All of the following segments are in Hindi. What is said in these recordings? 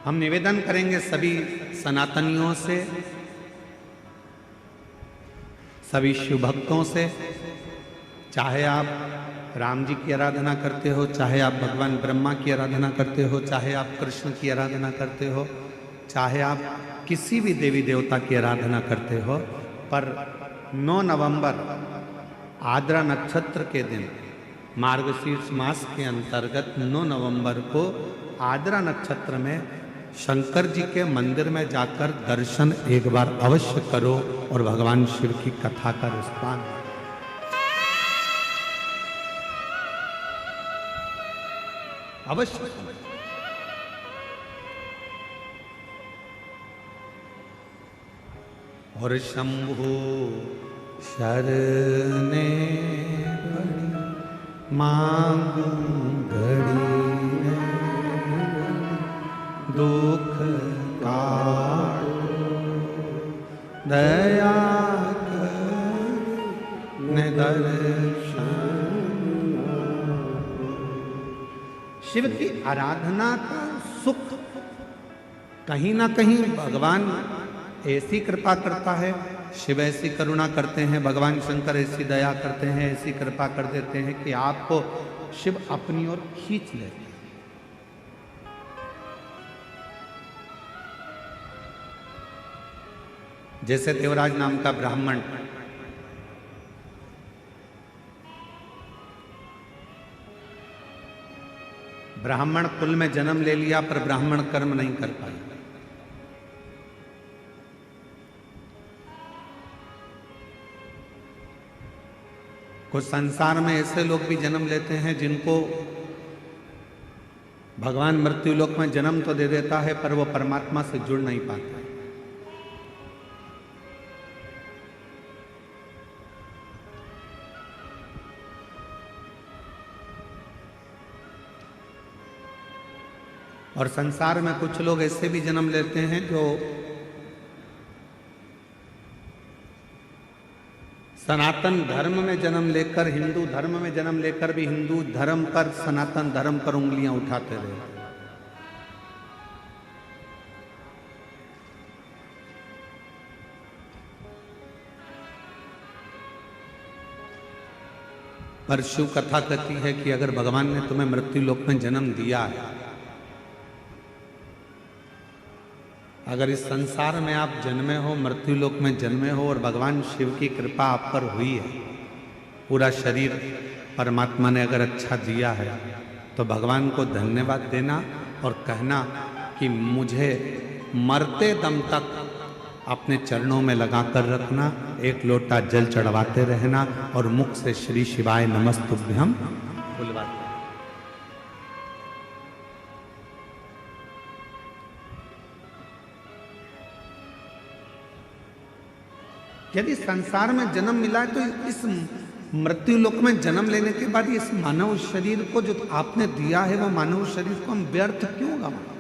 हम निवेदन करेंगे सभी सनातनियों से, सभी शिव भक्तों से, चाहे आप राम जी की आराधना करते हो, चाहे आप भगवान ब्रह्मा की आराधना करते हो, चाहे आप कृष्ण की आराधना करते हो, चाहे आप किसी भी देवी देवता की आराधना करते हो, पर 9 नवंबर आद्रा नक्षत्र के दिन मार्गशीर्ष मास के अंतर्गत 9 नवंबर को आद्रा नक्षत्र में शंकर जी के मंदिर में जाकर दर्शन एक बार अवश्य करो और भगवान शिव की कथा का रसपान अवश्य। और शंभु शरणे मांगू घड़ी दुख काटो दया कर दर्शन। शिव की आराधना का सुख कहीं ना कहीं भगवान ऐसी कृपा करता है, शिव ऐसी करुणा करते हैं, भगवान शंकर ऐसी दया करते हैं, ऐसी कृपा कर देते हैं कि आपको शिव अपनी ओर खींच लेते हैं। जैसे देवराज नाम का ब्राह्मण ब्राह्मण कुल में जन्म ले लिया पर ब्राह्मण कर्म नहीं कर पाया। कुछ संसार में ऐसे लोग भी जन्म लेते हैं जिनको भगवान मृत्यु लोक में जन्म तो दे देता है पर वो परमात्मा से जुड़ नहीं पाता। और संसार में कुछ लोग ऐसे भी जन्म लेते हैं जो सनातन धर्म में जन्म लेकर, हिंदू धर्म में जन्म लेकर भी हिंदू धर्म पर, सनातन धर्म पर उंगलियां उठाते रहे। पर शिव कथा कहती है कि अगर भगवान ने तुम्हें मृत्यु लोक में जन्म दिया है, अगर इस संसार में आप जन्मे हो, मृत्यु लोक में जन्मे हो और भगवान शिव की कृपा आप पर हुई है, पूरा शरीर परमात्मा ने अगर अच्छा दिया है, तो भगवान को धन्यवाद देना और कहना कि मुझे मरते दम तक अपने चरणों में लगाकर रखना, एक लोटा जल चढ़वाते रहना और मुख से श्री शिवाय नमस्तुभ्यम बुलवाते। यदि संसार में जन्म मिला है तो इस मृत्यु लोक में जन्म लेने के बाद इस मानव शरीर को जो आपने दिया है वो मानव शरीर को हम व्यर्थ क्यों गवाएं?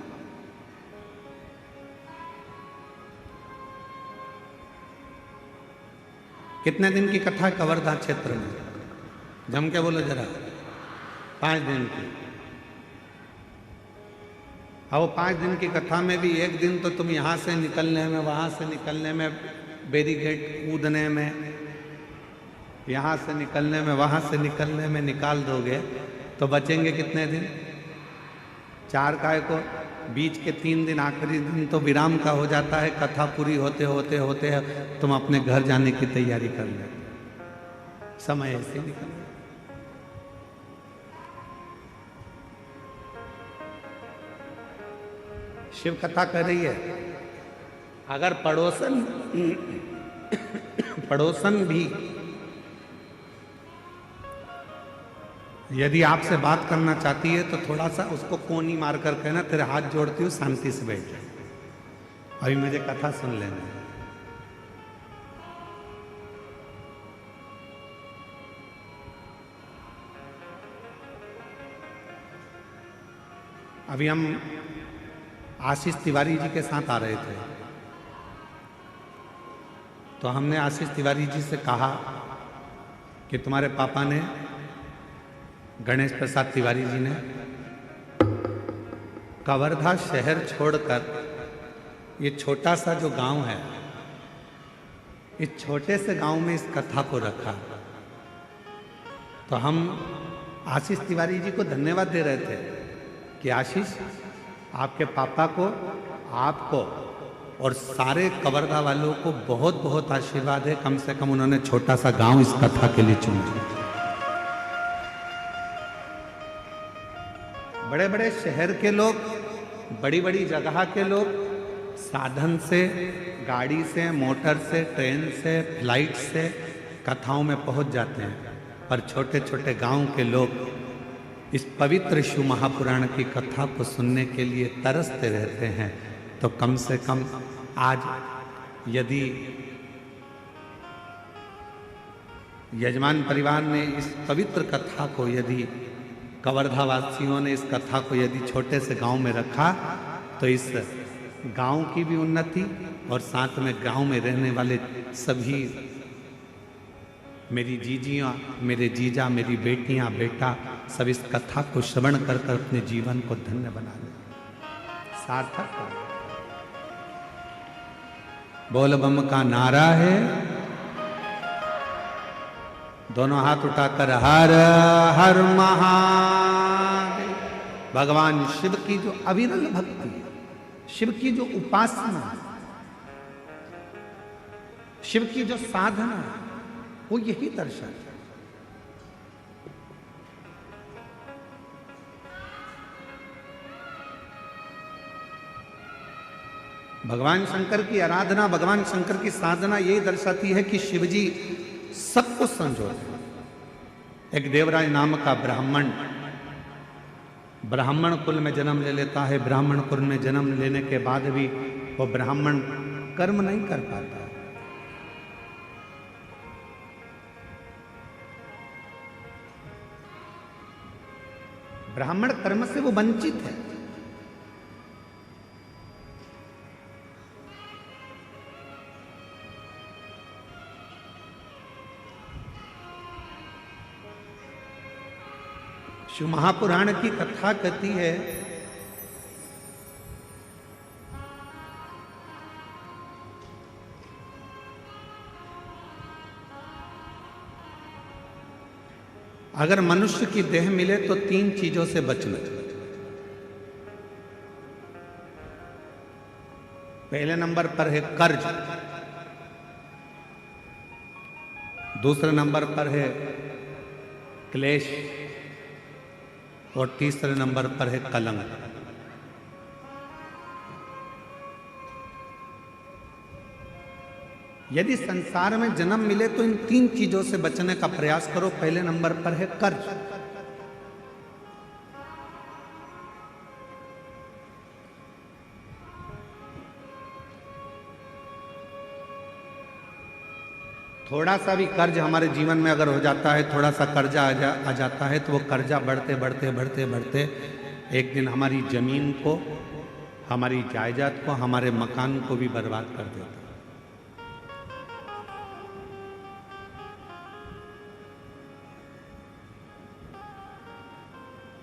कितने दिन की कथा कवर्धा क्षेत्र में? जम के बोलो जरा। 5 दिन की। अब 5 दिन की कथा में भी एक दिन तो तुम यहां से निकलने में, वहां से निकलने में, बैरिकेड कूदने में, यहाँ से निकलने में, वहाँ से निकलने में निकाल दोगे तो बचेंगे कितने दिन? 4 काय को बीच के 3 दिन, आखिरी दिन तो विराम का हो जाता है। कथा पूरी होते होते होते तुम अपने घर जाने की तैयारी कर लेते, समय ऐसे निकल। शिव कथा कह रही है अगर पड़ोसन भी यदि आपसे बात करना चाहती है तो थोड़ा सा उसको कोनी मार कर कहना, तेरे हाथ जोड़ती हूँ, शांति से बैठ जाए, अभी मुझे कथा सुन लेना। अभी हम आशीष तिवारी जी के साथ आ रहे थे तो हमने आशीष तिवारी जी से कहा कि तुम्हारे पापा ने, गणेश प्रसाद तिवारी जी ने कवर्धा शहर छोड़कर ये छोटा सा जो गांव है, इस छोटे से गांव में इस कथा को रखा। तो हम आशीष तिवारी जी को धन्यवाद दे रहे थे कि आशीष, आपके पापा को, आपको और सारे कवर्धा वालों को बहुत बहुत आशीर्वाद है, कम से कम उन्होंने छोटा सा गांव इस कथा के लिए चुना। बड़े बड़े शहर के लोग, बड़ी बड़ी जगह के लोग साधन से, गाड़ी से, मोटर से, ट्रेन से, फ्लाइट से कथाओं में पहुंच जाते हैं, पर छोटे छोटे गांव के लोग इस पवित्र शिव महापुराण की कथा को सुनने के लिए तरसते रहते हैं। तो कम से कम आज यदि यजमान परिवार ने इस पवित्र कथा को, यदि कवर्धा वासियों ने इस कथा को यदि छोटे से गांव में रखा, तो इस गांव की भी उन्नति और साथ में गांव में रहने वाले सभी, मेरी जीजियाँ, मेरे जीजा, मेरी बेटियां, बेटा, सब इस कथा को श्रवण कर कर अपने जीवन को धन्य बना ले, सार्थक कर। बोल बम का नारा है, दोनों हाथ उठाकर हर हर महादेव। भगवान शिव की जो अविरल भक्ति है, शिव की जो उपासना, शिव की जो साधना, वो यही दर्शन है। भगवान शंकर की आराधना, भगवान शंकर की साधना यही दर्शाती है कि शिवजी सब कुछ संजोते। एक देवराज नाम का ब्राह्मण ब्राह्मण कुल में जन्म ले लेता है। ब्राह्मण कुल में जन्म लेने के बाद भी वो ब्राह्मण कर्म नहीं कर पाता। ब्राह्मण कर्म से वो वंचित है। शिव महापुराण की कथा कहती है अगर मनुष्य की देह मिले तो 3 चीजों से बचना। पहले नंबर पर है कर्ज, दूसरे नंबर पर है क्लेश और तीसरे नंबर पर है कलंक। यदि संसार में जन्म मिले तो इन 3 चीजों से बचने का प्रयास करो। पहले नंबर पर है कर्ज। थोड़ा सा भी कर्ज हमारे जीवन में अगर हो जाता है, थोड़ा सा कर्जा आ जाता है, तो वो कर्जा बढ़ते बढ़ते बढ़ते बढ़ते एक दिन हमारी जमीन को, हमारी जायदाद को, हमारे मकान को भी बर्बाद कर देता है।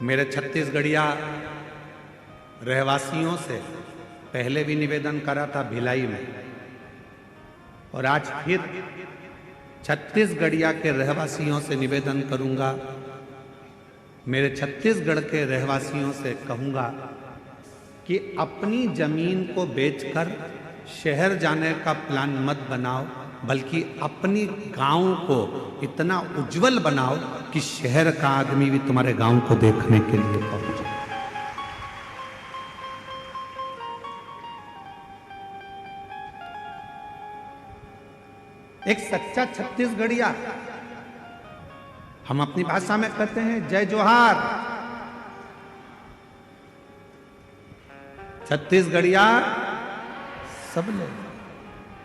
मेरे छत्तीसगढ़िया रहवासियों से पहले भी निवेदन करा था भिलाई में, और आज फिर छत्तीसगढ़िया के रहवासियों से निवेदन करूंगा, मेरे छत्तीसगढ़ के रहवासियों से कहूंगा कि अपनी जमीन को बेचकर शहर जाने का प्लान मत बनाओ, बल्कि अपनी गांव को इतना उज्जवल बनाओ कि शहर का आदमी भी तुम्हारे गांव को देखने के लिए पहुंचे। एक सच्चा छत्तीसगढ़िया, हम अपनी भाषा में कहते हैं जय जोहार। छत्तीसगढ़िया सब लोग,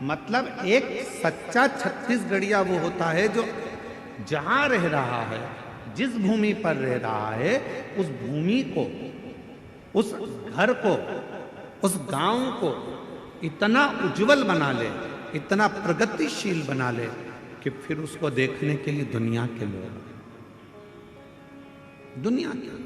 मतलब एक सच्चा छत्तीसगढ़िया वो होता है जो जहां रह रहा है, जिस भूमि पर रह रहा है, उस भूमि को, उस घर को, उस गांव को इतना उज्जवल बना ले, इतना प्रगतिशील बना ले कि फिर उसको देखने के लिए दुनिया के लोग, दुनिया के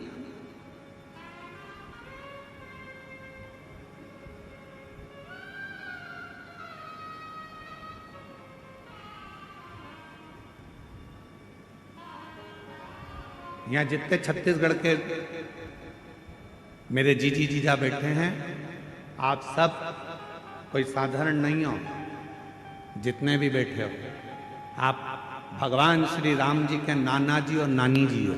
यहाँ जितने छत्तीसगढ़ के मेरे जीजी जीजा बैठे हैं, आप सब कोई साधारण नहीं हो। जितने भी बैठे हो, आप भगवान श्री राम जी के नाना जी और नानी जी हो।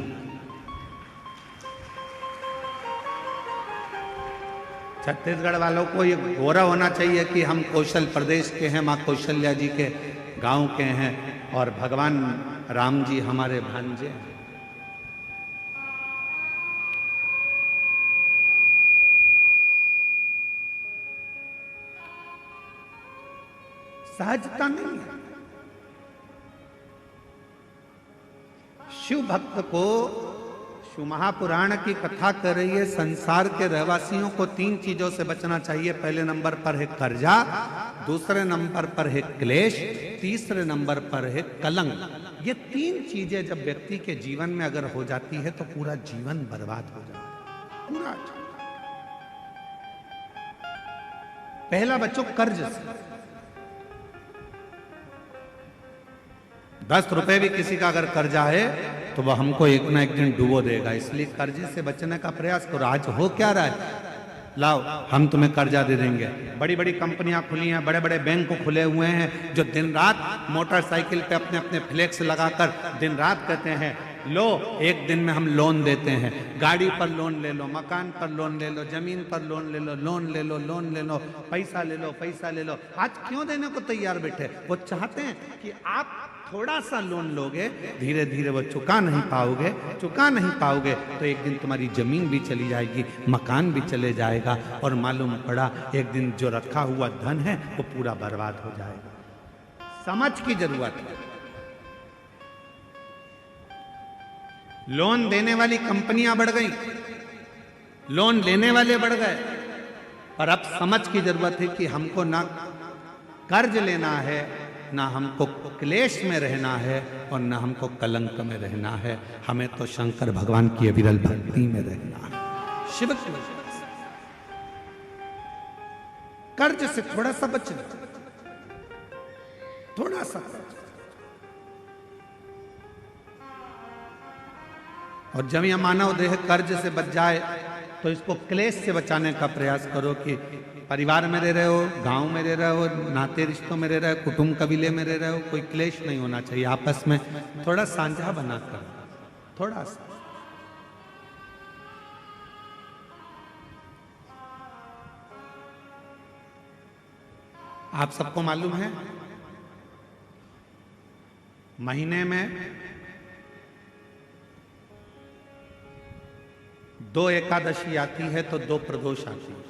छत्तीसगढ़ वालों को ये गौरव होना चाहिए कि हम कौशल प्रदेश के हैं, माँ कौशल्या जी के गांव के हैं और भगवान राम जी हमारे भांजे हैं। सहजता नहीं है। शिव भक्त को शिव महापुराण की कथा कर रही है, संसार के रहवासियों को 3 चीजों से बचना चाहिए। पहले नंबर पर है कर्जा, दूसरे नंबर पर है क्लेश, तीसरे नंबर पर है कलंक। ये 3 चीजें जब व्यक्ति के जीवन में अगर हो जाती है तो पूरा जीवन बर्बाद हो जाता है, पूरा। पहला बच्चों कर्ज से। 10 रुपए भी किसी का अगर कर्जा है तो वह हमको एक ना एक दिन डुबो देगा। इसलिए कर्जे से बचने का प्रयास करो। आज हो क्या रहा है, लाओ हम तुम्हें कर्जा दे देंगे। बड़ी बड़ी कंपनियां खुली हैं, बड़े बड़े बैंक खुले हुए हैं, जो दिन रात मोटरसाइकिल पे अपने अपने फ्लेक्स लगाकर दिन रात कहते हैं लो एक दिन में हम लोन देते हैं। गाड़ी पर लोन ले लो, मकान पर लोन ले लो, जमीन पर लोन ले लो, लोन ले लो, लोन ले लो, पैसा ले लो, पैसा ले लो। आज क्यों देने को तैयार बैठे? वो चाहते हैं कि आप थोड़ा सा लोन लोगे, धीरे धीरे वो चुका नहीं पाओगे तो एक दिन तुम्हारी जमीन भी चली जाएगी, मकान भी चले जाएगा और मालूम पड़ा एक दिन जो रखा हुआ धन है वो पूरा बर्बाद हो जाएगा। समझ की जरूरत है। लोन देने वाली कंपनियां बढ़ गई, लोन लेने वाले बढ़ गए, पर अब समझ की जरूरत है कि हमको ना कर्ज लेना है, ना हमको क्लेश में रहना है और ना हमको कलंक में रहना है। हमें तो शंकर भगवान की अविरल भक्ति में रहना है, शिव की। कर्ज से थोड़ा सा बचना, थोड़ा सा। और जब यह मानव देह कर्ज से बच जाए तो इसको क्लेश से बचाने का प्रयास करो कि परिवार में रह रहे हो, गांव में रह रहे हो, नाते रिश्तों में रह रहे हो, कुटुंब कबीले में रह रहे हो, कोई क्लेश नहीं होना चाहिए। आपस में थोड़ा साझा बनाकर, थोड़ा सा। आप सबको मालूम है महीने में 2 एकादशी आती है तो 2 प्रदोष आती है।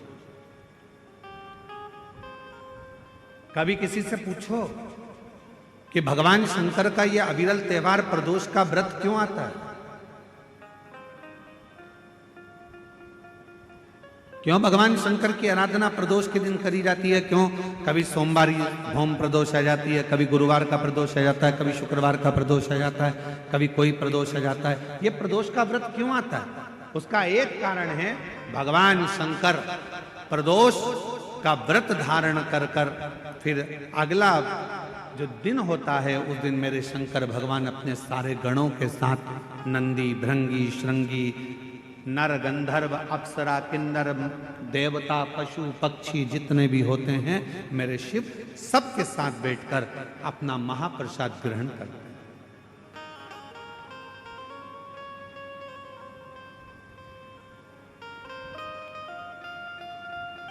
कभी किसी से पूछो कि भगवान शंकर का यह अविरल त्योहार प्रदोष का व्रत क्यों आता है? क्यों भगवान शंकर की आराधना प्रदोष के दिन करी जाती है? क्यों कभी सोमवार होम प्रदोष आ जाती है, कभी गुरुवार का प्रदोष आ जाता है, कभी शुक्रवार का प्रदोष आ जाता है, कभी कोई प्रदोष आ जाता है। ये प्रदोष का व्रत क्यों आता है? उसका एक कारण है, भगवान शंकर प्रदोष का व्रत धारण कर फिर अगला जो दिन होता है उस दिन मेरे शंकर भगवान अपने सारे गणों के साथ नंदी, भृंगी, श्रृंगी, नर, गंधर्व, अप्सरा, किन्नर, देवता, पशु, पक्षी जितने भी होते हैं मेरे शिव सबके साथ बैठकर अपना महाप्रसाद ग्रहण करते हैं।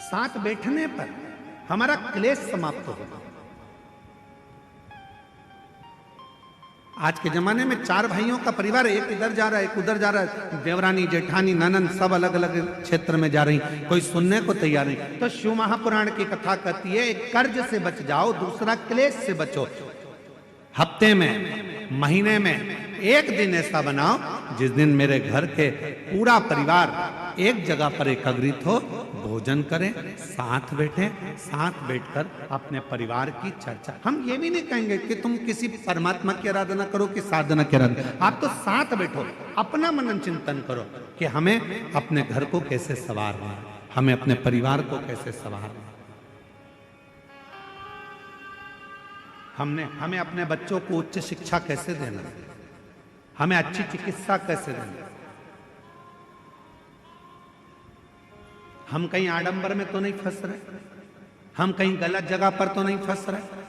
साथ बैठने पर हमारा क्लेश समाप्त होगा। आज के जमाने में 4 भाइयों का परिवार, एक इधर जा रहा है, एक उधर जा रहा है, देवरानी, जेठानी, ननंद सब अलग अलग क्षेत्र में जा रही, कोई सुनने को तैयार नहीं। तो शिव महापुराण की कथा कहती है एक कर्ज से बच जाओ, दूसरा क्लेश से बचो। हफ्ते में, महीने में एक दिन ऐसा बनाओ जिस दिन मेरे घर के पूरा परिवार एक जगह पर एकत्रित हो, भोजन करें, साथ बैठें, साथ बैठकर अपने परिवार की चर्चा। हम ये भी नहीं कहेंगे कि तुम किसी परमात्मा की आराधना करो कि साधना की आराधना, आप तो साथ बैठो, अपना मनन चिंतन करो कि हमें अपने घर को कैसे संवारना है, हमें अपने परिवार को कैसे संवारना है, हमें अपने बच्चों को उच्च शिक्षा कैसे देना है, हमें अच्छी चिकित्सा कैसे दें? हम कहीं आडंबर में तो नहीं फंस रहे, हम कहीं गलत जगह पर तो नहीं फंस रहे?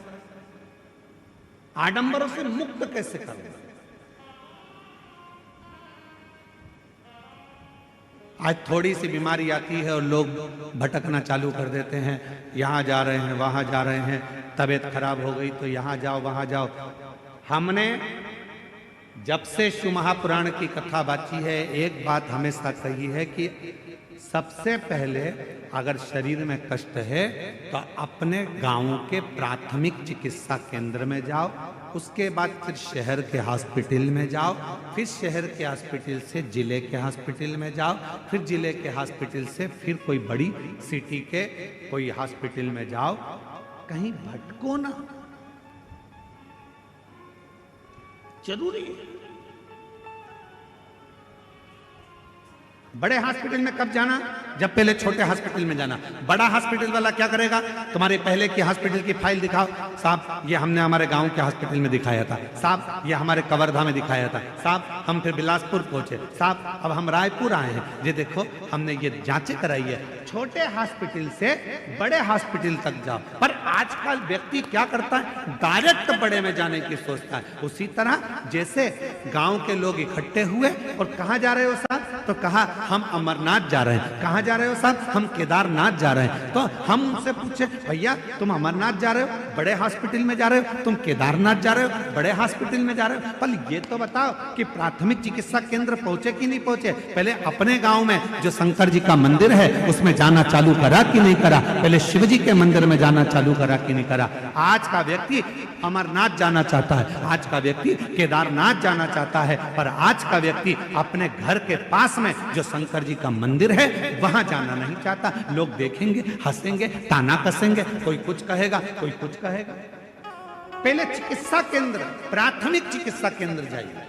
आडंबरों से मुक्त कैसे करें? आज थोड़ी सी बीमारी आती है और लोग भटकना चालू कर देते हैं, यहां जा रहे हैं, वहां जा रहे हैं, तबीयत खराब हो गई तो यहां जाओ वहां जाओ। हमने जब से शिव महापुराण की कथा बाची है, एक बात हमेशा कही है कि सबसे पहले अगर शरीर में कष्ट है तो अपने गांव के प्राथमिक चिकित्सा केंद्र में जाओ, उसके बाद फिर शहर के हॉस्पिटल में जाओ, फिर शहर के हॉस्पिटल से जिले के हॉस्पिटल में जाओ, फिर जिले के हॉस्पिटल से फिर कोई बड़ी सिटी के कोई हॉस्पिटल में जाओ। कहीं भटको ना, जरूरी है। बड़े हॉस्पिटल में कब जाना? जब पहले छोटे हॉस्पिटल में जाना। बड़ा हॉस्पिटल वाला क्या करेगा? तुम्हारे पहले की हॉस्पिटल की फाइल दिखाओ, साहब ये हमने हमारे गांव के हॉस्पिटल में दिखाया था, साहब ये हमारे कवर्धा में दिखाया था, साहब हम फिर बिलासपुर पहुंचे, साहब अब हम रायपुर आए हैं, ये देखो हमने ये जांचें कराई है। छोटे हॉस्पिटल से बड़े हॉस्पिटल तक जाओ। पर आजकल व्यक्ति क्या करता है? डायरेक्ट बड़े में जाने की सोचता है। उसी तरह जैसे गांव के लोग इकट्ठे हुए और कहां जा रहे हो साहब? तो कहा हम अमरनाथ जा रहे हैं। कहां जा रहे हो साहब? हम केदारनाथ जा रहे हैं। तो हम उनसे पूछे, भैया तुम अमरनाथ जा रहे हो, बड़े हॉस्पिटल में जा रहे हो, तुम केदारनाथ जा रहे हो, बड़े हॉस्पिटल में जा रहे हो, पर ये तो बताओ कि प्राथमिक चिकित्सा केंद्र पहुंचे कि नहीं पहुंचे? पहले अपने गांव में जो शंकर जी का मंदिर है उसमें जाना चालू करा कि नहीं करा? पहले शिव जी के मंदिर में जाना चालू करा कि नहीं करा? आज का व्यक्ति अमरनाथ जाना चाहता है, आज का व्यक्ति केदारनाथ जाना चाहता है, पर आज का व्यक्ति अपने घर के पास में जो शंकर जी का मंदिर है वहां जाना नहीं चाहता। लोग देखेंगे, हंसेंगे, ताना कसेंगे, कोई कुछ कहेगा, कोई कुछ कहेगा। पहले चिकित्सा केंद्र, प्राथमिक चिकित्सा केंद्र जाइए,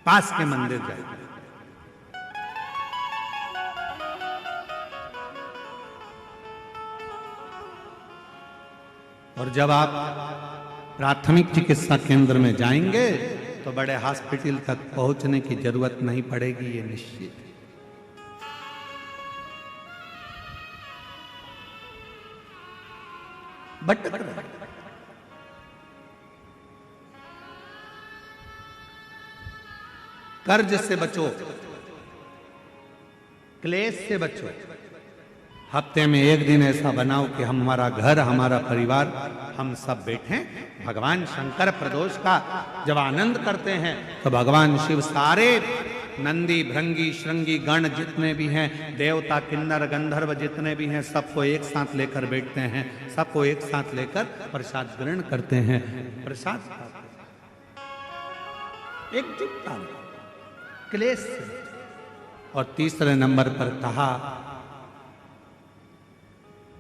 पास के मंदिर जाइए। और जब आप प्राथमिक चिकित्सा केंद्र में जाएंगे तो बड़े हॉस्पिटल तक पहुंचने की जरूरत नहीं पड़ेगी, ये निश्चित। भटक रहे, कर्ज से बचो, क्लेश से बचो। हफ्ते में एक दिन ऐसा बनाओ कि हमारा घर, हमारा परिवार, हम सब बैठे भगवान शंकर प्रदोष का जब आनंद करते हैं तो भगवान शिव सारे नंदी, भृंगी, श्रृंगी गण जितने भी हैं, देवता, किन्नर, गंधर्व जितने भी हैं, सबको एक साथ लेकर बैठते हैं, सबको एक साथ लेकर प्रसाद ग्रहण करते हैं, प्रसाद एकजुटता, क्लेश से। और तीसरे नंबर पर कहा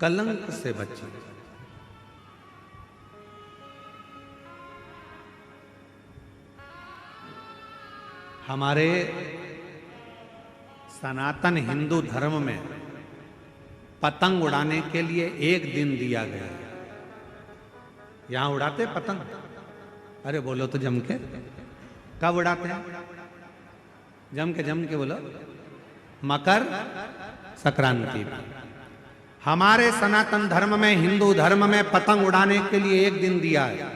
कलंक से बचिए। हमारे सनातन हिंदू धर्म में पतंग उड़ाने के लिए एक दिन दिया गया। यहां उड़ाते पतंग? अरे बोलो तो जम के। कब उड़ाते हैं? जम के बोलो। मकर संक्रांति। हमारे सनातन धर्म में, हिंदू धर्म में पतंग उड़ाने के लिए एक दिन दिया है,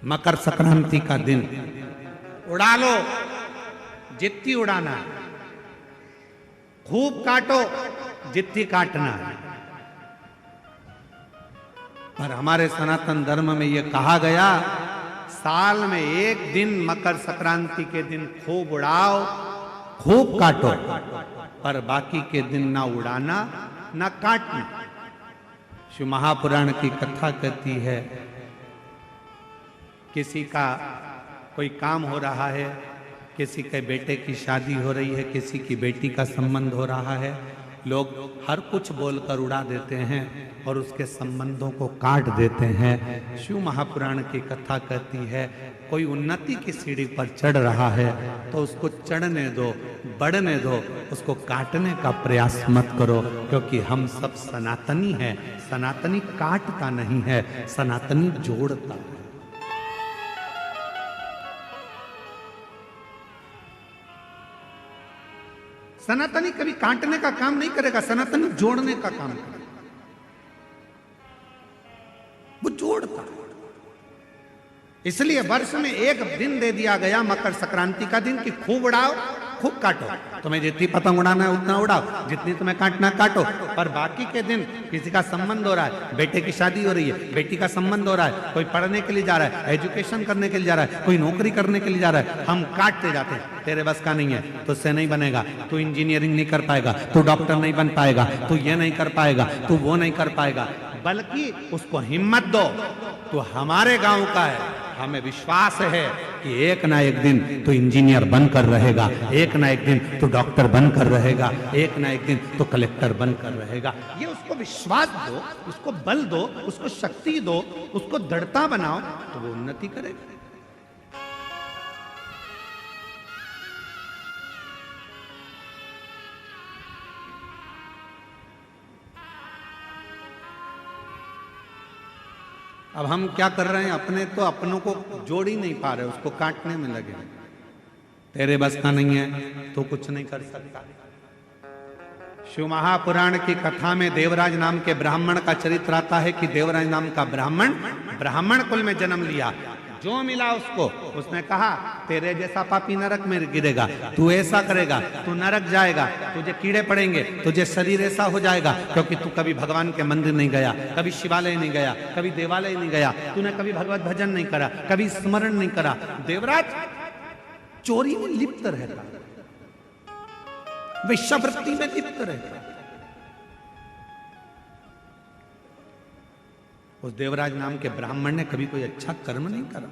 मकर संक्रांति का दिन। उड़ा लो जितनी उड़ाना है, खूब काटो जितनी काटना है। पर हमारे सनातन धर्म में यह कहा गया, साल में एक दिन मकर संक्रांति के दिन खूब उड़ाओ, खूब काटो, पर बाकी के दिन ना उड़ाना ना काटना। शिव महापुराण की कथा कहती है, किसी का कोई काम हो रहा है, किसी के बेटे की शादी हो रही है, किसी की बेटी का संबंध हो रहा है, लोग हर कुछ बोलकर उड़ा देते हैं और उसके संबंधों को काट देते हैं। शिव महापुराण की कथा कहती है, कोई उन्नति की सीढ़ी पर चढ़ रहा है तो उसको चढ़ने दो, बढ़ने दो, उसको काटने का प्रयास मत करो, क्योंकि हम सब सनातनी हैं। सनातनी काटता नहीं है, सनातनी जोड़ता है। सनातनी कभी काटने का काम नहीं करेगा, सनातनी जोड़ने का काम करेगा। वो जोड़ता है। इसलिए वर्ष में एक दिन दे दिया गया मकर संक्रांति का दिन कि खूब उड़ाओ, खूब काटो। तुम्हें जितनी पतंग उड़ाना है उतना उड़ाओ, जितनी तुम्हें काटना काटो। पर बाकी के दिन किसी का संबंध हो रहा है, बेटे की शादी हो रही है, बेटी का संबंध हो रहा है, कोई पढ़ने के लिए जा रहा है, एजुकेशन करने के लिए जा रहा है, कोई नौकरी करने के लिए जा रहा है, हम काटते जाते हैं। तेरे बस का नहीं है, तुझसे नहीं बनेगा, तू इंजीनियरिंग नहीं कर पाएगा, तू डॉक्टर नहीं बन पाएगा, तू ये नहीं कर पाएगा, तू वो नहीं कर पाएगा। बल्कि उसको हिम्मत दो, तो हमारे गांव का है, हमें विश्वास है कि एक ना एक दिन तो इंजीनियर बनकर रहेगा, एक ना एक दिन तो डॉक्टर बनकर रहेगा, एक ना एक दिन तो कलेक्टर बनकर रहेगा। ये उसको विश्वास दो, उसको बल दो, उसको शक्ति दो, उसको दृढ़ता बनाओ, तो वो उन्नति करेगा। अब हम क्या कर रहे हैं, अपने तो अपनों को जोड़ ही नहीं पा रहे, उसको काटने में लगे। तेरे बस का नहीं है तो कुछ नहीं कर सकता। शिव महापुराण की कथा में देवराज नाम के ब्राह्मण का चरित्र आता है कि देवराज नाम का ब्राह्मण ब्राह्मण कुल में जन्म लिया। जो मिला उसको, उसने कहा तेरे जैसा पापी नरक में गिरेगा, तू ऐसा करेगा, तू नरक जाएगा, तुझे कीड़े पड़ेंगे, तुझे शरीर ऐसा हो जाएगा, क्योंकि तू कभी भगवान के मंदिर नहीं गया, कभी शिवालय नहीं गया, कभी देवालय नहीं गया, तूने कभी भगवत भजन नहीं करा, कभी स्मरण नहीं करा। देवराज चोरी में लिप्त रहता, वेश्यावृत्ति में लिप्त रहता। उस देवराज नाम के ब्राह्मण ने कभी कोई अच्छा कर्म नहीं करा,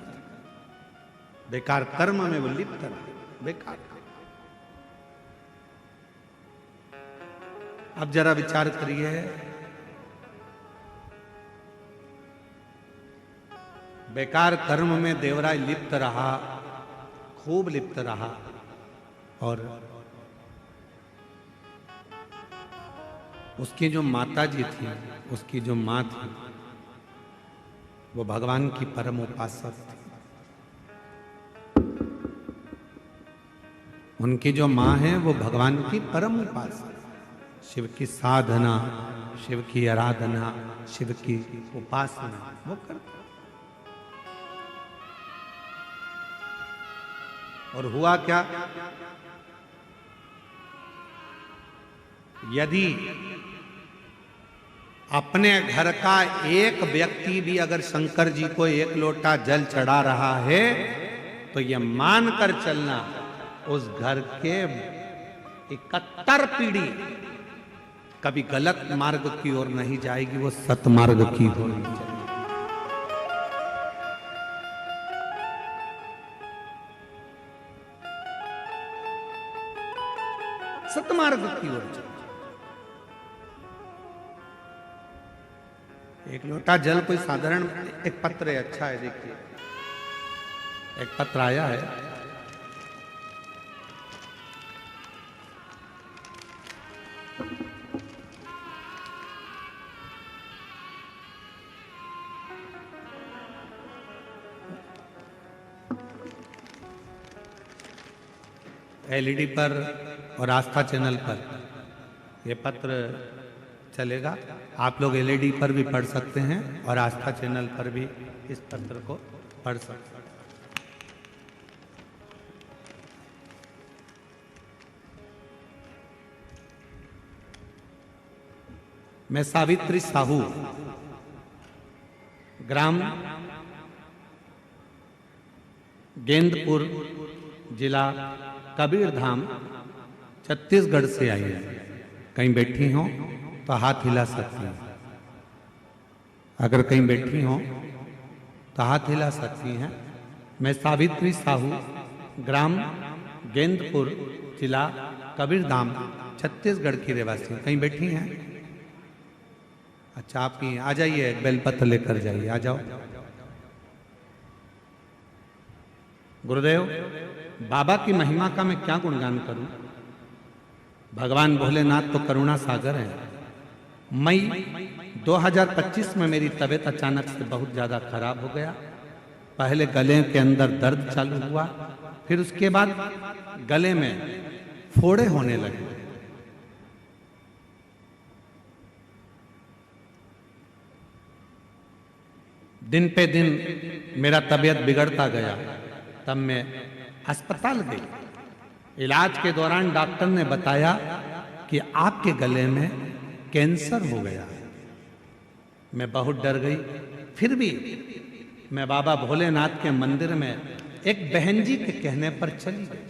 बेकार कर्म में वो लिप्त रहा, बेकार। अब जरा विचार करिए, बेकार कर्म में देवराज लिप्त रहा, खूब लिप्त रहा, और उसकी जो माता जी थी, उसकी जो माँ थी, वो भगवान की परम उपासक थी। उनकी जो माँ है वो भगवान की परम उपासक, शिव की साधना, शिव की आराधना, शिव की उपासना वो करते। और हुआ क्या, यदि अपने घर का एक व्यक्ति भी अगर शंकर जी को एक लोटा जल चढ़ा रहा है, तो यह मानकर चलना उस घर के 71 पीढ़ी कभी गलत मार्ग की ओर नहीं जाएगी, वो सतमार्ग की ओर जाएगी। सतमार्ग की ओर जाएगी। एक लोटा जल कोई साधारण, एक पत्र है, अच्छा है, देखिए एक पत्र आया है, एलईडी पर और आस्था चैनल पर यह पत्र चलेगा। आप लोग एलईडी पर भी पढ़ सकते हैं और आस्था चैनल पर भी इस पत्र को पढ़ सकते हैं। मैं सावित्री साहू, ग्राम गेंदपुर, जिला कबीरधाम, छत्तीसगढ़ से आई है। कहीं बैठी हो तो हाथ हिला सकती हैं, अगर कहीं बैठी हो तो हाथ हिला सकती हैं। मैं सावित्री साहू, ग्राम गेंदपुर, जिला कबीरधाम, छत्तीसगढ़ की रहवासी। कहीं बैठी हैं? अच्छा, आप ही आ जाइए, बेलपत्र लेकर जाइए, आ जाओ। गुरुदेव, बाबा की महिमा का मैं क्या गुणगान करूं? भगवान भोलेनाथ तो करुणा सागर है। मई 2025 में मेरी तबीयत अचानक से बहुत ज़्यादा खराब हो गया। पहले गले के अंदर दर्द चालू हुआ, फिर उसके बाद गले में फोड़े होने लगे। दिन पे दिन मेरा तबीयत बिगड़ता गया। तब मैं अस्पताल गई। इलाज के दौरान डॉक्टर ने बताया कि आपके गले में कैंसर हो गया है। मैं बहुत डर गई। फिर भी मैं बाबा भोलेनाथ के मंदिर में एक बहन जी के कहने पर चली गई।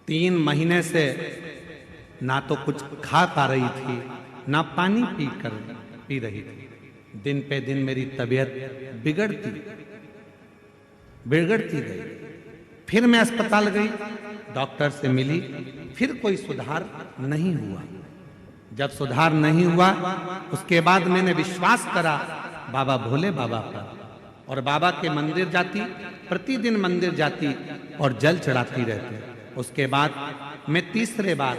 3 महीने से ना तो कुछ खा पा रही थी, ना पानी पी रही थी। दिन पे दिन मेरी तबीयत बिगड़ती गई। फिर मैं अस्पताल गई, डॉक्टर से मिली, फिर कोई सुधार नहीं हुआ। जब सुधार नहीं हुआ, उसके बाद मैंने विश्वास करा बाबा भोले बाबा पर, और बाबा के मंदिर जाती, प्रतिदिन मंदिर जाती और जल चढ़ाती रहती। उसके बाद मैं तीसरे बार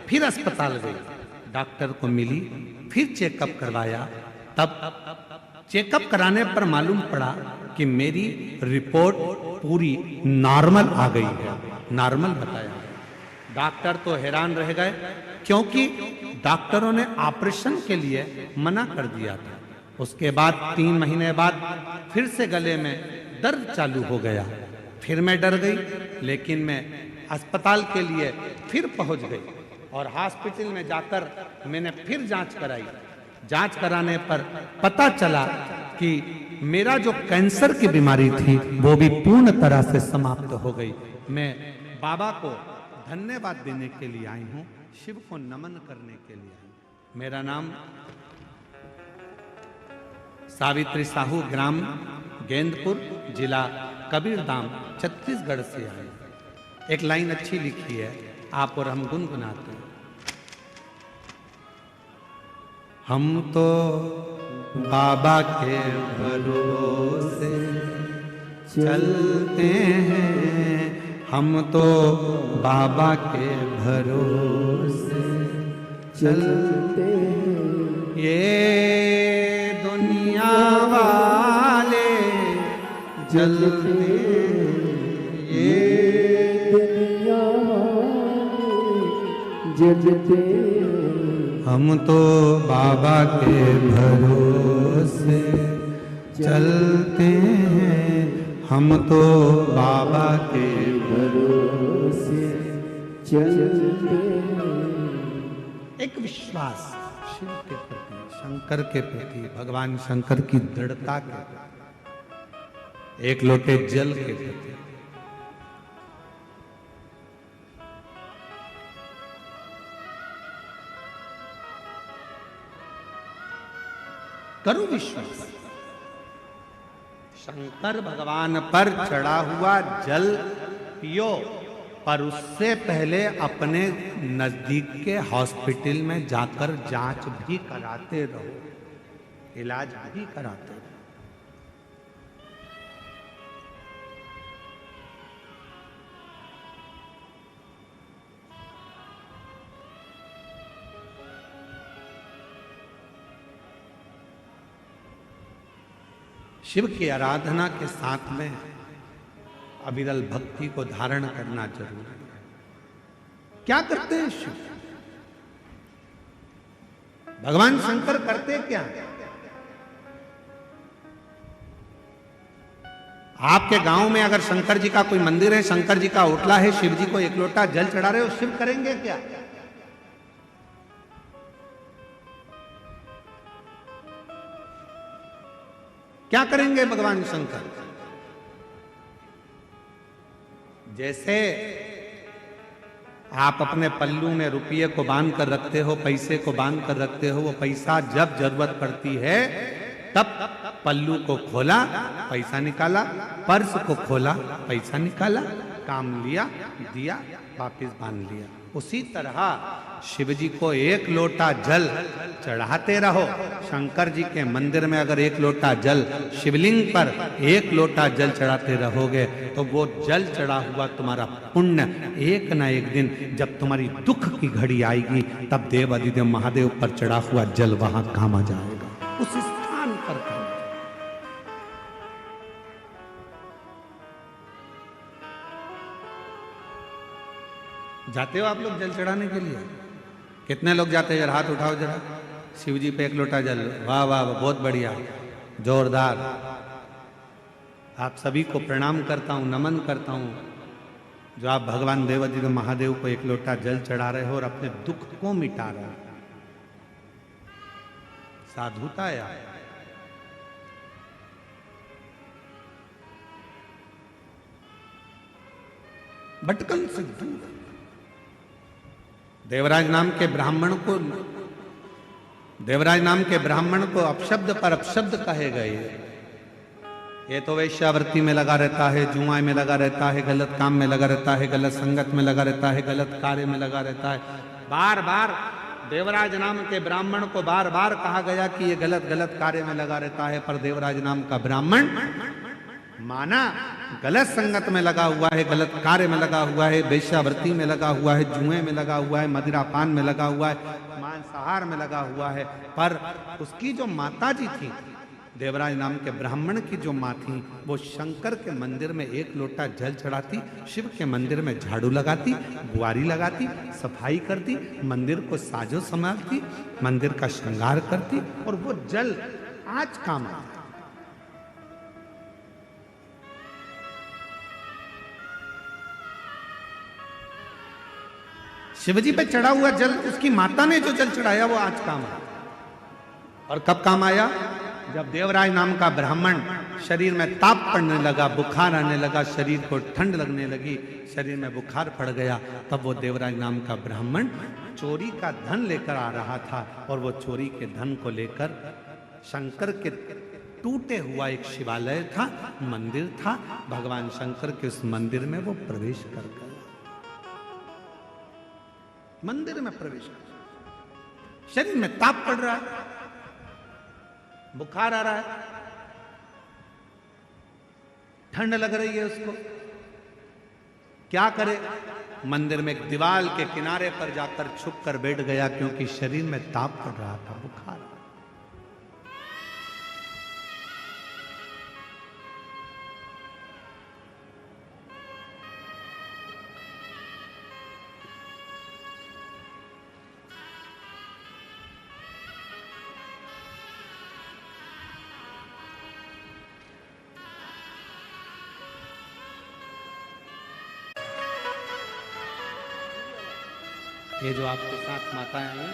फिर अस्पताल गई, डॉक्टर को मिली, फिर चेकअप करवाया। तब चेकअप कराने पर मालूम पड़ा कि मेरी रिपोर्ट पूरी नॉर्मल आ गई है, नॉर्मल बताया। डॉक्टर तो हैरान रह गए, क्योंकि डॉक्टरों ने ऑपरेशन के लिए मना कर दिया था। उसके बाद 3 महीने बाद फिर से गले में दर्द चालू हो गया। फिर मैं डर गई, लेकिन मैं अस्पताल के लिए फिर पहुंच गई और हॉस्पिटल में जाकर मैंने फिर जांच कराई। जांच कराने पर पता चला कि मेरा जो कैंसर की बीमारी थी वो भी पूर्ण तरह से समाप्त हो गई। मैं बाबा को धन्यवाद देने के लिए आई हूँ, शिव को नमन करने के लिए आई हूँ। मेरा नाम सावित्री साहू, ग्राम गेंदपुर, जिला कबीरधाम, छत्तीसगढ़ से आई। एक लाइन अच्छी लिखी है, आप और हम गुनगुनाते हैं। हम तो बाबा के भरोसे चलते हैं, हम तो बाबा के भरोसे चलते हैं। ये दुनिया वाले जलते, ये दुनिया वाले जलते, हम तो बाबा के भरोसे चलते हैं, हम तो बाबा के भरोसे चलते हैं। एक विश्वास शिव के प्रति, शंकर के प्रति, भगवान शंकर की दृढ़ता के प्रति, एक लोटे जल के प्रति। करो विश्वास। शंकर भगवान पर चढ़ा हुआ जल पियो, पर उससे पहले अपने नजदीक के हॉस्पिटल में जाकर जांच भी कराते रहो, इलाज भी कराते रहो। शिव की आराधना के साथ में अविरल भक्ति को धारण करना जरूरी है। क्या करते हैं शिव? भगवान शंकर करते क्या? आपके गांव में अगर शंकर जी का कोई मंदिर है, शंकर जी का ओटला है, शिव जी को 1 लोटा जल चढ़ा रहे हो, शिव करेंगे क्या? क्या करेंगे भगवान शंकर? जैसे आप अपने पल्लू में रुपये को बांध कर रखते हो, पैसे को बांध कर रखते हो, वो पैसा जब जरूरत पड़ती है तब पल्लू को खोला, पैसा निकाला, पर्स को खोला, पैसा निकाला, काम लिया, दिया, वापिस बांध लिया। उसी तरह शिव जी को 1 लोटा जल चढ़ाते रहो। शंकर जी के मंदिर में अगर 1 लोटा जल, शिवलिंग पर 1 लोटा जल चढ़ाते रहोगे तो वो जल चढ़ा हुआ तुम्हारा पुण्य एक ना एक दिन जब तुम्हारी दुख की घड़ी आएगी तब देव अधिदेव महादेव पर चढ़ा हुआ जल वहां काम आ जाएगा, उस स्थान पर काम। जाते हो आप लोग जल चढ़ाने के लिए? कितने लोग जाते हैं? जरा हाथ उठाओ जरा। शिव जी पे एक लोटा जल, वाह वाह वाह, बहुत बढ़िया, जोरदार। आप सभी को प्रणाम करता हूं, नमन करता हूं, जो आप भगवान देवाधिदेव महादेव को एक लोटा जल चढ़ा रहे हो और अपने दुख को मिटा रहे हो। साधुता है आप। भटकन से दूर। देवराज नाम के ब्राह्मण को, देवराज नाम के ब्राह्मण को अपशब्द पर अपशब्द कहे गए। ये तो वेश्यावृत्ति में लगा रहता है, जुआ में लगा रहता है, गलत काम में लगा रहता है, गलत संगत में लगा रहता है, गलत कार्य में लगा रहता है। बार बार देवराज नाम के ब्राह्मण को बार बार कहा गया कि ये गलत गलत कार्य में लगा रहता है, पर देवराज नाम का ब्राह्मण माना गलत संगत में लगा हुआ है, गलत कार्य में लगा हुआ है, वेश्यावृत्ति में लगा हुआ है, जुए में लगा हुआ है, मदिरापान में लगा हुआ है, मांसाहार में लगा हुआ है। पर उसकी जो माता जी थी, देवराज नाम के ब्राह्मण की जो माँ थी, वो शंकर के मंदिर में एक लोटा जल चढ़ाती, शिव के मंदिर में झाड़ू लगाती, बुआरी लगाती, सफाई करती, मंदिर को साजो संभालती, मंदिर का श्रृंगार करती, और वो जल आज काम आता। शिवजी पे चढ़ा हुआ जल, उसकी माता ने जो जल चढ़ाया वो आज काम आया। और कब काम आया? जब देवराज नाम का ब्राह्मण शरीर में ताप पड़ने लगा, बुखार आने लगा, शरीर को ठंड लगने लगी, शरीर में बुखार पड़ गया, तब वो देवराज नाम का ब्राह्मण चोरी का धन लेकर आ रहा था, और वो चोरी के धन को लेकर शंकर के टूटे हुआ एक शिवालय था, मंदिर था, भगवान शंकर के उस मंदिर में वो प्रवेश कर गया। मंदिर में प्रवेश कर, शरीर में ताप पड़ रहा है, बुखार आ रहा है, ठंड लग रही है उसको, क्या करे? मंदिर में एक दीवार के किनारे पर जाकर छुप कर बैठ गया, क्योंकि शरीर में ताप पड़ रहा था, बुखार। ये जो आपके साथ माताएं आई हैं,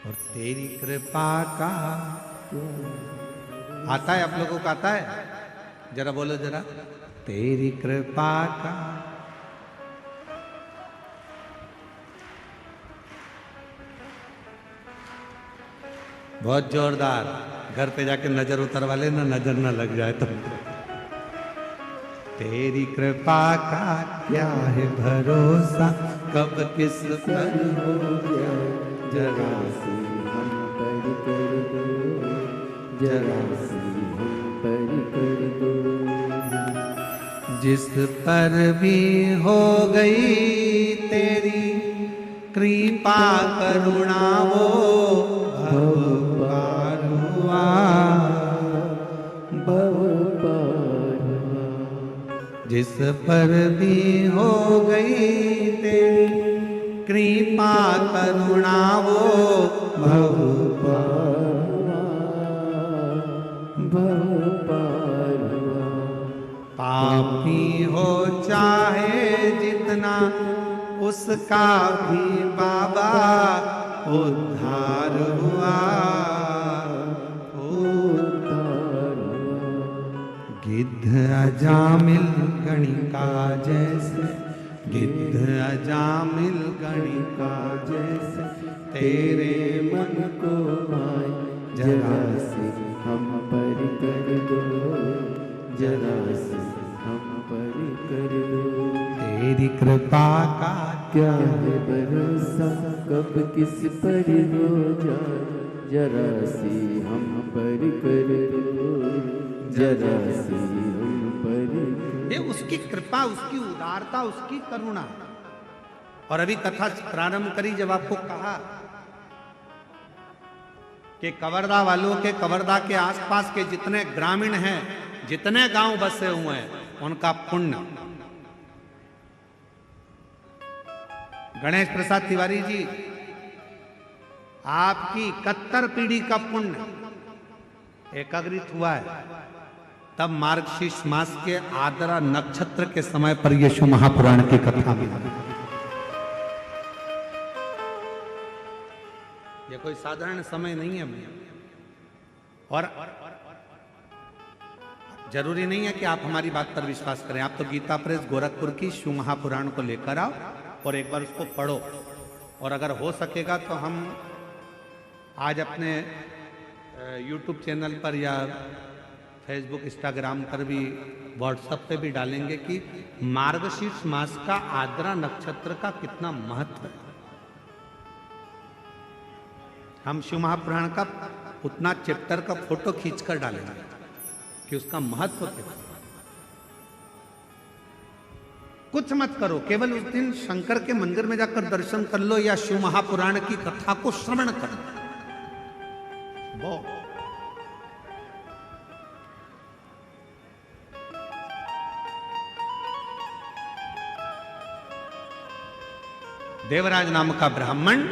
और तेरी कृपा का आता है, आप लोगों को आता है? जरा बोलो जरा, तेरी कृपा का। बहुत जोरदार। घर पे जाके नजर उतरवा लेना, नजर ना लग जाए तो। तेरी कृपा का क्या है भरोसा, कब किस पर हो गया, जरा सी हम पर कर दो, जरा सी हम पर कर दो। जिस पर भी हो गई तेरी कृपा करुणा, वो भव पार हुआ, भव पार हुआ। जिस पर भी हो गई तेरी कृपा करुणा, वो भव पार हुआ, भव पार हुआ। पापी हो चाहे जितना, उसका भी बाबा उद्धार हुआ, उद्धार हुआ। गिद्ध अजामिल गणिका जैसे, गिद्ध अजामिल गणिका जैसे, तेरे मन को आए, जरा से हम पर कर दो, जरा से हम पर कर दो। तेरी कृपा का क्या है भरोसा, कब किस पर हो जाए, जरा सी हम पर कर दो, जरा सी हम पर। ये उसकी कृपा, उसकी उदारता, उसकी करुणा। और अभी कथा प्रारंभ करी जब आपको कहा कि कवर्धा वालों के, कवर्धा के आसपास के जितने ग्रामीण हैं, जितने गांव बसे हुए हैं, उनका पुण्य। गणेश प्रसाद तिवारी जी, आपकी 71 पीढ़ी का पुण्य एकाग्रित हुआ है, तब मार्गशीर्ष मास के आद्रा नक्षत्र के समय पर यीशु महापुराण की कथा मिली। ये कोई साधारण समय नहीं है भैया। और जरूरी नहीं है कि आप हमारी बात पर विश्वास करें। आप तो गीता प्रेस गोरखपुर की शिव महापुराण को लेकर आओ और एक बार उसको पढ़ो, और अगर हो सकेगा तो हम आज अपने YouTube चैनल पर या फेसबुक इंस्टाग्राम पर भी, व्हाट्सएप पे भी डालेंगे कि मार्गशीर्ष मास का आद्रा नक्षत्र का कितना महत्व है। हम शिव महापुराण का उतना चैप्टर का फोटो खींचकर डालेंगे कि उसका महत्व क्या है। कुछ मत करो, केवल उस दिन शंकर के मंदिर में जाकर दर्शन कर लो या शिव महापुराण की कथा को श्रवण कर लो। देवराज नाम का ब्राह्मण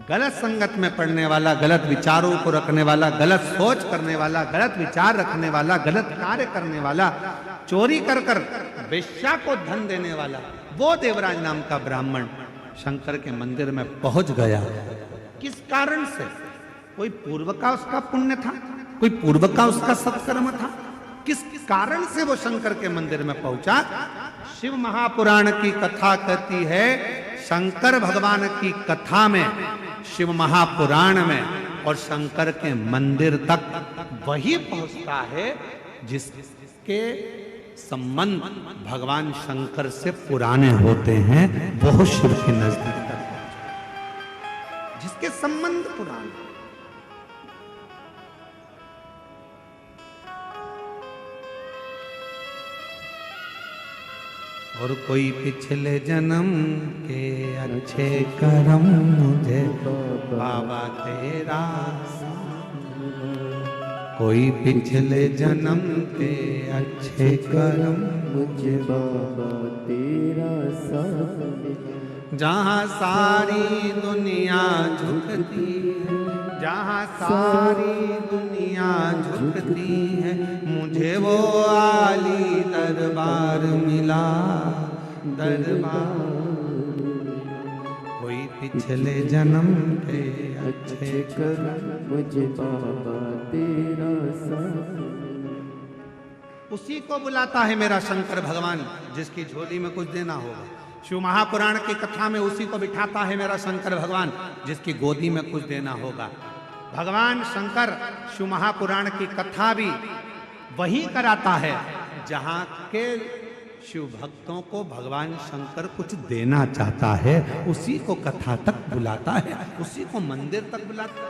गलत संगत में पड़ने वाला, गलत विचारों को रखने वाला, गलत सोच करने वाला, गलत विचार रखने वाला, गलत कार्य करने वाला, चोरी कर कर वेश्या को धन देने वाला, वो देवराज नाम का ब्राह्मण शंकर के मंदिर में पहुंच गया। किस कारण से? कोई पूर्व का उसका पुण्य था, कोई पूर्व का उसका सत्कर्म था। किस कारण से वो शंकर के मंदिर में पहुंचा? शिव महापुराण की कथा कहती है, शंकर भगवान की कथा में, शिव महापुराण में और शंकर के मंदिर तक वही पहुंचता है जिसके संबंध भगवान शंकर से पुराने होते हैं, वो शिव के नजदीक तक पहुंचता, जिसके संबंध पुराने। और कोई पिछले जन्म के अच्छे कर्म मुझे बाबा तेरा, कोई पिछले जन्म के अच्छे कर्म मुझे बाबा तेरा साथ। जहाँ सारी दुनिया झुकती है, जहाँ सारी दुनिया झुकती है, मुझे वो आली दरबार मिला, दरबार। कोई पिछले जन्म के अच्छे कर्म मुझे बाबा तेरा साथ। उसी को बुलाता है मेरा शंकर भगवान जिसकी झोली में कुछ देना होगा। शिव महापुराण की कथा में उसी को बिठाता है मेरा शंकर भगवान जिसकी गोदी में कुछ देना होगा। भगवान शंकर शिव महापुराण की कथा भी वही कराता है जहाँ के शिव भक्तों को भगवान शंकर कुछ देना चाहता है, उसी को कथा तक बुलाता है, उसी को मंदिर तक बुलाता है।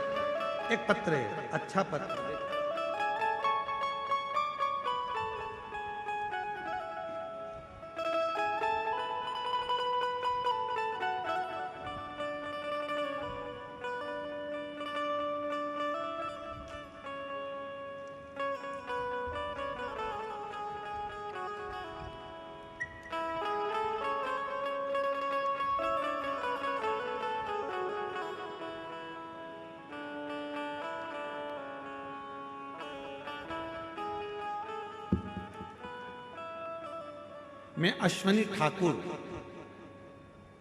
एक पत्र है, अच्छा पत्र। मैं अश्वनी ठाकुर,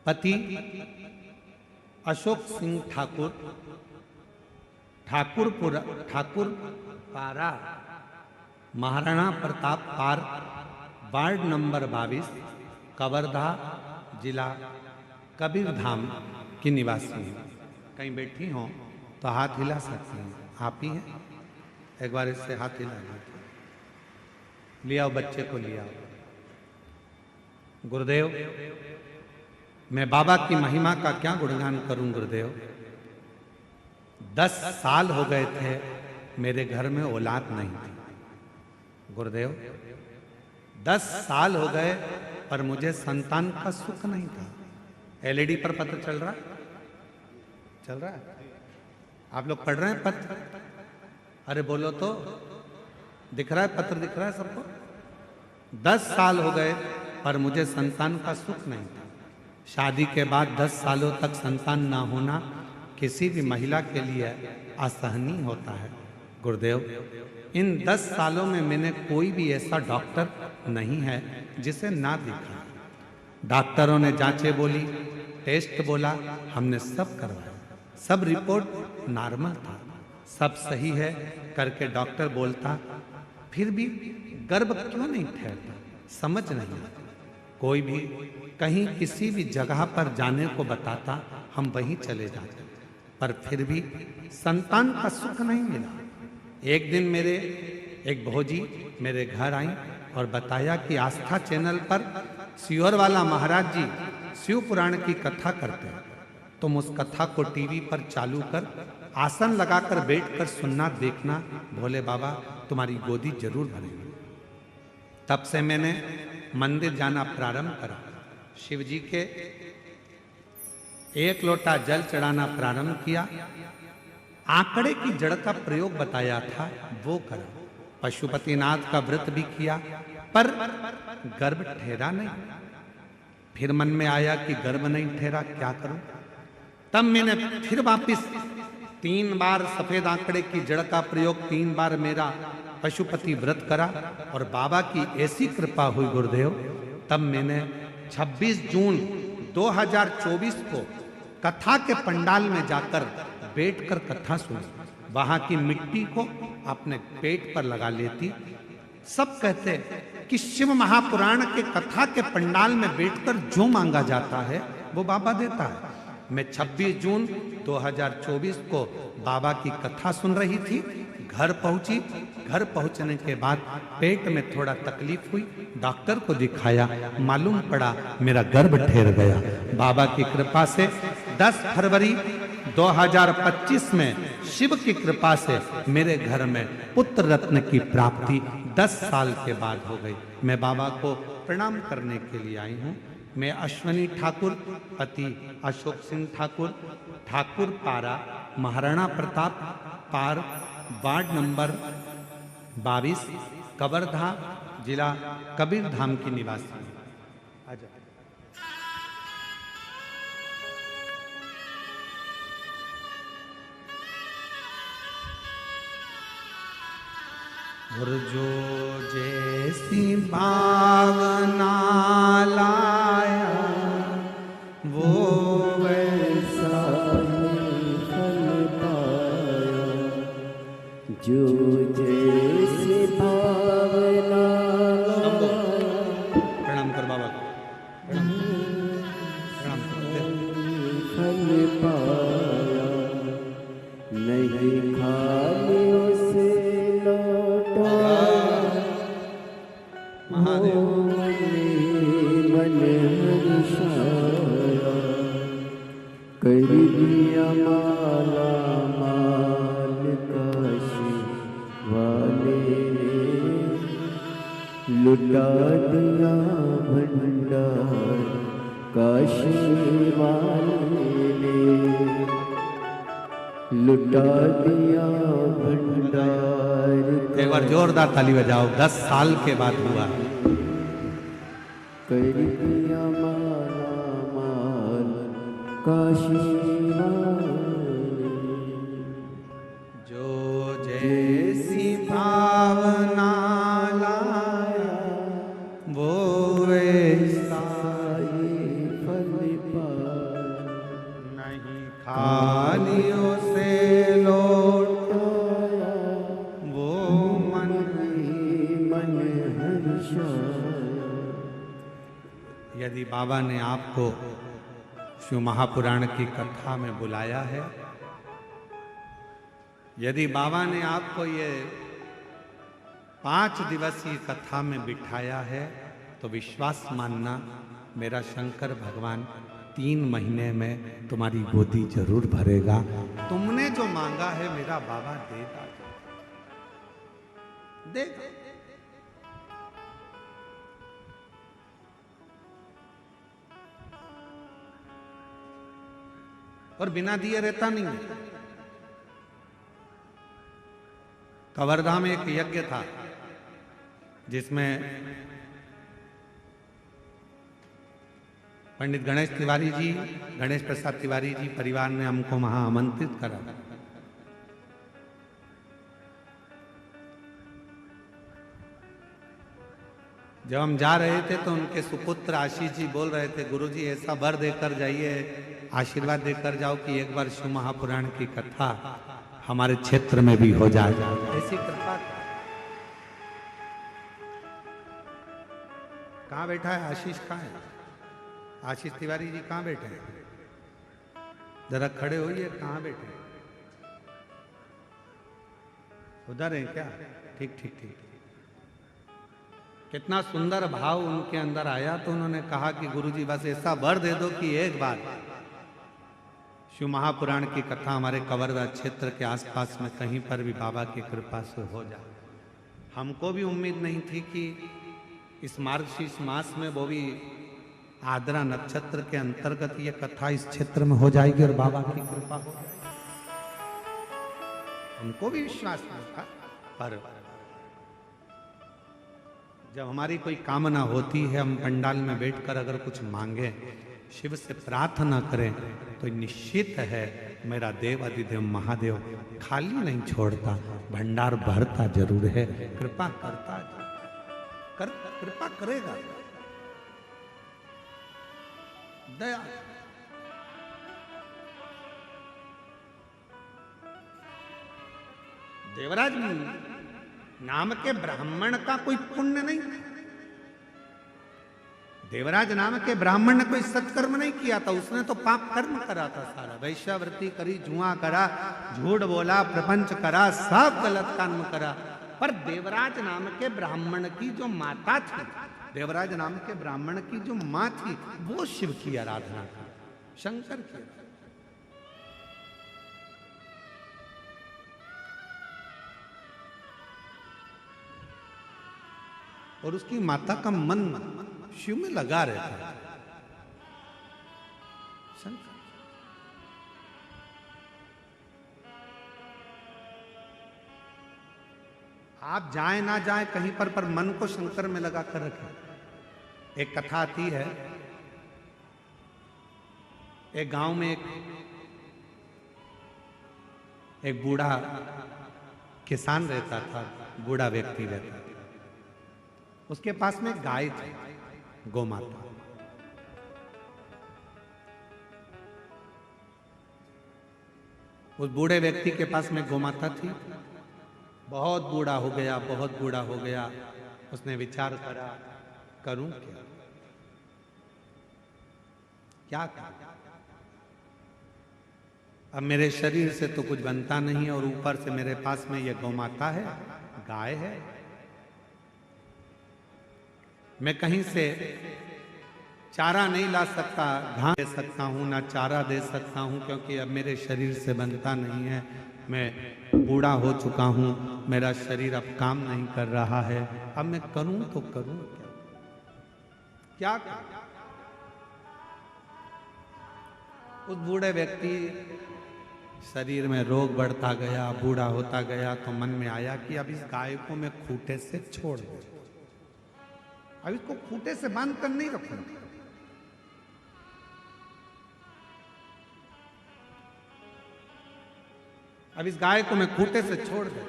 पति अशोक सिंह ठाकुर, ठाकुर पारा, महाराणा प्रताप पार, वार्ड नंबर 22, कवर्धा, जिला कबीरधाम की निवासी हूँ। कहीं बैठी हो तो हाथ हिला सकती हैं, आप ही हैं। एक बार इससे हाथ हिला लिया, बच्चे को लिया। गुरुदेव, मैं बाबा की महिमा का क्या गुणगान करूं गुरुदेव। 10 साल हो गए थे मेरे घर में औलाद नहीं थी गुरुदेव। 10 साल हो गए पर मुझे संतान का सुख नहीं था। एलईडी पर पत्र चल रहा है? आप लोग पढ़ रहे हैं पत्र? अरे बोलो तो। दिख रहा है, पत्र दिख रहा है सबको? 10 साल हो गए पर मुझे संतान का सुख नहीं था। शादी के बाद 10 सालों तक संतान ना होना किसी भी महिला के लिए असहनीय होता है। गुरुदेव, इन 10 सालों में मैंने कोई भी ऐसा डॉक्टर नहीं है जिसे ना देखा। डॉक्टरों ने जांचें बोली, टेस्ट बोला, हमने सब करवाया, सब रिपोर्ट नॉर्मल था, सब सही है करके डॉक्टर बोलता, फिर भी गर्भ क्यों नहीं ठहरता, समझ नहीं आता। कोई भी कहीं किसी भी जगह पर जाने को बताता, हम वहीं चले जाते, पर फिर भी संतान का सुख नहीं मिला। एक दिन मेरे एक भौजी मेरे घर आई और बताया कि आस्था चैनल पर सियोर वाला महाराज जी शिव पुराण की कथा करते हैं, तुम उस कथा को टीवी पर चालू कर आसन लगाकर बैठकर सुनना, देखना, भोले बाबा तुम्हारी गोदी जरूर भरेंगे। तब से मैंने मंदिर जाना प्रारंभ करा, शिव जी के 1 लोटा जल चढ़ाना प्रारंभ किया, आंकड़े की जड़ का प्रयोग बताया था वो करा, पशुपतिनाथ का व्रत भी किया, पर गर्भ ठहरा नहीं। फिर मन में आया कि गर्भ नहीं ठहरा, क्या करूं? तब मैंने फिर वापिस 3 बार सफेद आंकड़े की जड़ का प्रयोग, 3 बार मेरा पशुपति व्रत करा और बाबा की ऐसी कृपा हुई गुरुदेव, तब मैंने 26 जून 2024 को कथा के पंडाल में जाकर बैठकर कथा सुनी। वहां की मिट्टी को अपने पेट पर लगा लेती। सब कहते कि शिव महापुराण के कथा के पंडाल में बैठकर जो मांगा जाता है वो बाबा देता है। मैं 26 जून 2024 को बाबा की कथा सुन रही थी, घर पहुंची। घर पहुंचने के बाद पेट में थोड़ा तकलीफ हुई, डॉक्टर को दिखाया, मालूम पड़ा मेरा गर्भ ठहर गया। बाबा की कृपा से 10 फरवरी 2025 में शिव की कृपा से मेरे घर में पुत्र रत्न की प्राप्ति 10 साल के बाद हो गई। मैं बाबा को प्रणाम करने के लिए आई हूँ। मैं अश्वनी ठाकुर, पति अशोक सिंह ठाकुर, ठाकुर पारा, महाराणा प्रताप पार, वार्ड नंबर 22, कबरधा, जिला कबीरधाम की निवासी हूँ। और जो जैसी भावना लाया वो वैसा फल पाया, जो जैसी भावना प्रणाम कर बाबा को, प्रणाम कर। फल पाया, नहीं खाली उसे मन हर्षाया, कर दिया माला माल काशी वाले ने, लुटा दिया भंडार काशी वाले ने, लुटा दिया भंडार। एक बार जोरदार ताली बजाओ, 10 साल के बाद हुआ। कर दिया माला माल काशी वाले, जो जैसी भावना लाया वो वैसा ही फल पाया, नहीं खालियों से लौटाया वो मन मन हर्षाया। यदि बाबा ने आपको शिव महापुराण की कथा में बुलाया है, यदि बाबा ने आपको ये 5 दिवसीय कथा में बिठाया है, तो विश्वास मानना मेरा शंकर भगवान 3 महीने में तुम्हारी गोदी जरूर भरेगा। तुमने जो मांगा है मेरा बाबा देगा, देगा। और बिना दिए रहता नहीं है। कवर्धा में एक यज्ञ था, जिसमें पंडित गणेश तिवारी जी, गणेश प्रसाद तिवारी जी परिवार ने हमको वहां आमंत्रित करा। जब हम जा रहे थे तो उनके सुपुत्र आशीष जी बोल रहे थे, गुरुजी ऐसा वर देकर जाइए, आशीर्वाद देकर जाओ कि एक बार शिव महापुराण की कथा हमारे क्षेत्र में भी हो जाए। ऐसी कृपा। कहाँ बैठा है आशीष? कहाँ है आशीष तिवारी जी? कहाँ बैठे हैं? जरा खड़े होइए। कहाँ बैठे? उधर है क्या? ठीक ठीक ठीक। कितना सुंदर भाव उनके अंदर आया। तो उन्होंने कहा कि गुरुजी बस ऐसा वर दे दो कि एक बार शिव महापुराण की कथा हमारे कवर्धा क्षेत्र के आसपास में कहीं पर भी बाबा की कृपा से हो जाए। हमको भी उम्मीद नहीं थी कि इस मार्गशीर्ष मास में वो भी आद्रा नक्षत्र के अंतर्गत ये कथा इस क्षेत्र में हो जाएगी और बाबा की कृपा हो जाएगी। हमको भी विश्वास नहीं था, पर जब हमारी कोई कामना होती है, हम पंडाल में बैठकर अगर कुछ मांगे, शिव से प्रार्थना करें, तो निश्चित है मेरा देव अधिदेव महादेव खाली नहीं छोड़ता, भंडार भरता जरूर है, कृपा करता कृपा करेगा। दया। देवराज नाम के ब्राह्मण का कोई पुण्य नहीं। देवराज नाम के ब्राह्मण ने कोई सत्कर्म नहीं किया था, उसने तो पाप कर्म करा था सारा। वैश्यावृत्ति करी, जुआ करा, झूठ बोला, प्रपंच करा, सब गलत कर्म करा। पर देवराज नाम के ब्राह्मण की जो माता थी, देवराज नाम के ब्राह्मण की जो माँ थी, वो शिव की आराधना की, शंकर की। और उसकी माता का मन शिव में लगा रहता है। आप जाए ना जाए कहीं पर मन को शंकर में लगा कर रखें। एक कथा आती है, एक गांव में एक बूढ़ा किसान रहता था, बूढ़ा व्यक्ति रहता था। उसके पास में गाय थी, गोमाता। उस बूढ़े व्यक्ति के पास में गोमाता थी। बहुत बूढ़ा हो गया, बहुत बूढ़ा हो गया। उसने विचार करा, करूं क्या, क्या करूं? अब मेरे शरीर से तो कुछ बनता नहीं, और ऊपर से मेरे पास में ये गोमाता है, गाय है। मैं कहीं से चारा नहीं ला सकता, घास दे सकता हूं ना चारा दे सकता हूं, क्योंकि अब मेरे शरीर से बनता नहीं है। मैं बूढ़ा हो चुका हूं, मेरा शरीर अब काम नहीं कर रहा है। अब मैं करूं तो करूं क्या करूं? उस बूढ़े व्यक्ति शरीर में रोग बढ़ता गया, बूढ़ा होता गया, तो मन में आया कि अब इस गाय को मैं खूंटे से छोड़ दूं। अब इसको खूंटे से बांध कर नहीं रखूंगा। अब इस गाय को मैं खूंटे से छोड़ दूं।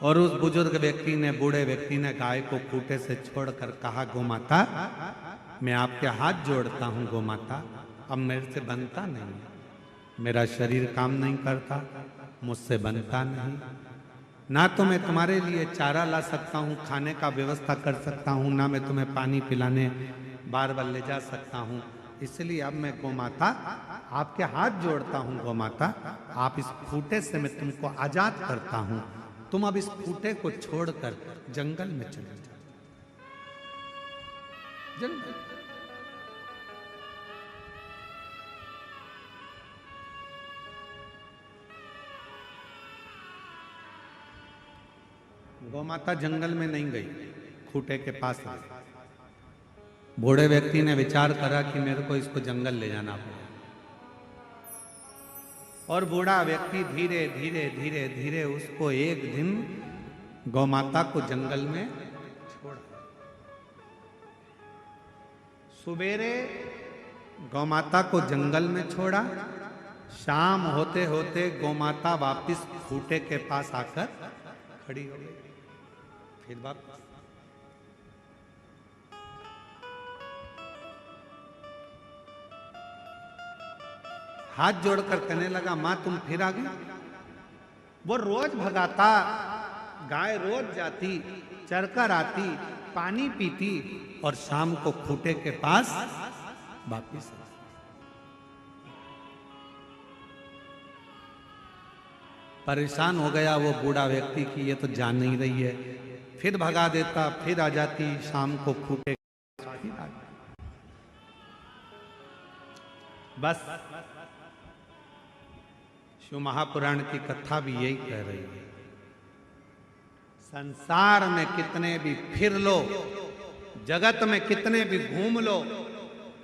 और उस बुजुर्ग व्यक्ति ने, बूढ़े व्यक्ति ने गाय को खूंटे से छोड़कर कहा, गोमाता, मैं आपके हाथ जोड़ता हूं गोमाता, अब मेरे से बनता नहीं, मेरा शरीर काम नहीं करता, मुझसे बनता नहीं। ना तो मैं तुम्हारे लिए चारा ला सकता हूँ, खाने का व्यवस्था कर सकता हूँ, ना मैं तुम्हें पानी पिलाने बार बार ले जा सकता हूँ। इसलिए अब मैं गोमाता आपके हाथ जोड़ता हूँ। गोमाता, आप इस खूंटे से मैं तुमको आजाद करता हूँ। तुम अब इस खूंटे को छोड़कर जंगल में चले जाओ। जंगल। गोमाता जंगल में नहीं गई, खूंटे के पास आई। बूढ़े व्यक्ति ने विचार करा कि मेरे को इसको जंगल ले जाना पड़ेगा। और बूढ़ा व्यक्ति धीरे धीरे धीरे धीरे उसको एक दिन गौ माता को जंगल में छोड़ा। सुबेरे गौ माता को जंगल में छोड़ा, शाम होते होते गौ माता वापिस खूंटे के पास आकर खड़ी हो गई। फिर वापस हाथ जोड़कर कहने लगा, मां तुम फिर आ गई। वो रोज भगाता, गाय रोज जाती, चरकर आती, पानी पीती और शाम को खूंटे के पास वापिस आती। परेशान हो गया वो बूढ़ा व्यक्ति कि ये तो जान नहीं रही है। फिर भगा देता, फिर आ जाती, शाम को खूंटे के पास फिर आ जाती। बस शिव महापुराण की कथा भी यही कह रही है, संसार में कितने भी फिर लो, जगत में कितने भी घूम लो,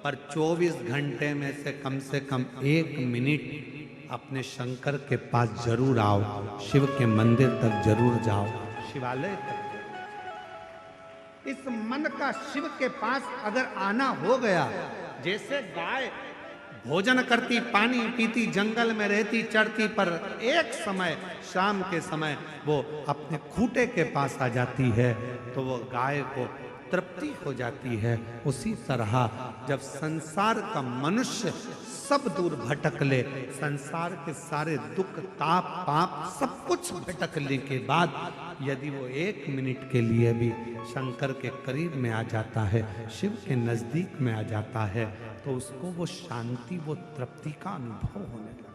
पर 24 घंटे में से कम 1 मिनट अपने शंकर के पास जरूर आओ, शिव के मंदिर तक जरूर जाओ, शिवालय तक। इस मन का शिव के पास अगर आना हो गया, जैसे गाय भोजन करती, पानी पीती, जंगल में रहती, चढ़ती, पर एक समय शाम के समय वो अपने खूंटे के पास आ जाती है तो वो गाय को तृप्ति हो जाती है। उसी तरह जब संसार का मनुष्य सब दूर भटक ले, संसार के सारे दुख, ताप, पाप सब कुछ भटकने के बाद यदि वो 1 मिनट के लिए भी शंकर के करीब में आ जाता है, शिव के नजदीक में आ जाता है, तो उसको वो शांति, वो तृप्ति का अनुभव होने लगता,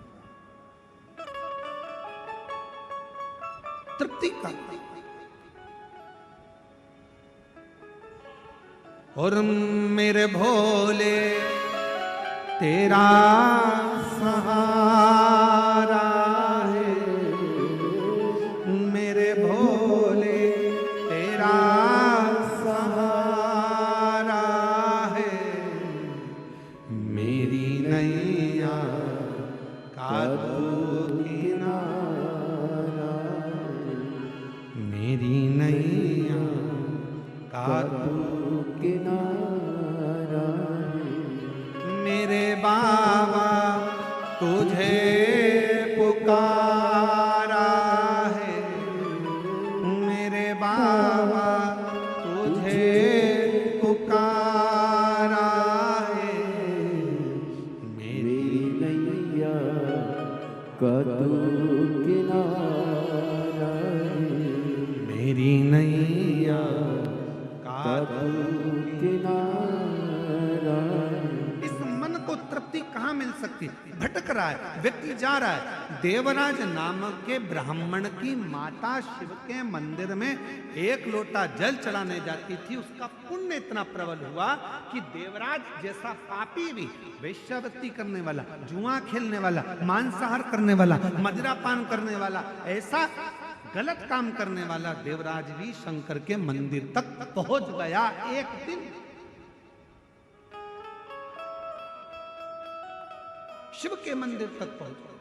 तृप्ति का। और मेरे भोले तेरा सहारा है, मेरे भोले तेरा सहारा है, मेरी नैया का तू किनारा, मेरी नैया का तू किनारा, मेरे बाबा तुझे पुकारा है, मेरे बाबा तुझे पुकारा है, मेरी नैया का तू किनारा है, मेरी नैया का तू किनारा। इस मन को तृप्ति कहाँ मिल सकती? भटक रहा है, व्यक्ति जा रहा है। देवराज नामक के ब्राह्मण की माता शिव के मंदिर में 1 लोटा जल चढ़ाने जाती थी। उसका पुण्य इतना प्रबल हुआ कि देवराज जैसा पापी भी, वेश्यावृत्ति करने वाला, जुआ खेलने वाला, मांसाहार करने वाला, मदिरापान करने वाला, ऐसा गलत काम करने वाला देवराज भी शंकर के मंदिर तक पहुंच गया। एक दिन शिव के मंदिर तक पहुंच गया।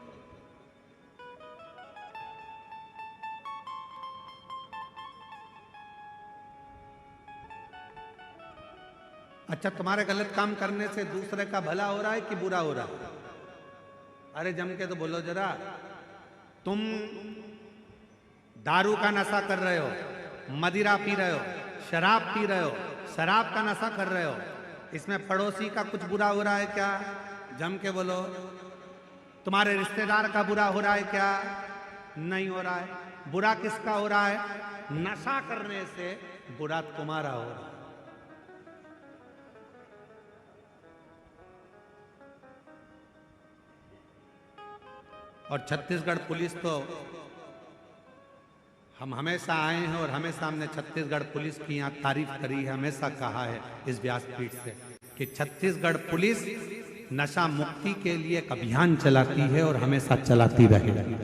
अच्छा, तुम्हारे गलत काम करने से दूसरे का भला हो रहा है कि बुरा हो रहा है? अरे जम के तो बोलो जरा। तुम दारू का नशा कर रहे हो, मदिरा पी रहे हो, शराब पी रहे हो, शराब का नशा कर रहे हो, इसमें पड़ोसी का कुछ बुरा हो रहा है क्या? जम के बोलो। तुम्हारे रिश्तेदार का बुरा हो रहा है क्या? नहीं हो रहा है। बुरा किसका हो रहा है? नशा करने से बुरा तुम्हारा हो रहा है। और छत्तीसगढ़ पुलिस तो हम हमेशा आए हैं और हमेशा हमने छत्तीसगढ़ पुलिस की यहाँ तारीफ करी है, हमेशा कहा है इस व्यासपीठ से कि छत्तीसगढ़ पुलिस नशा मुक्ति के लिए एक अभियान चलाती है और हमेशा चलाती रहेगी,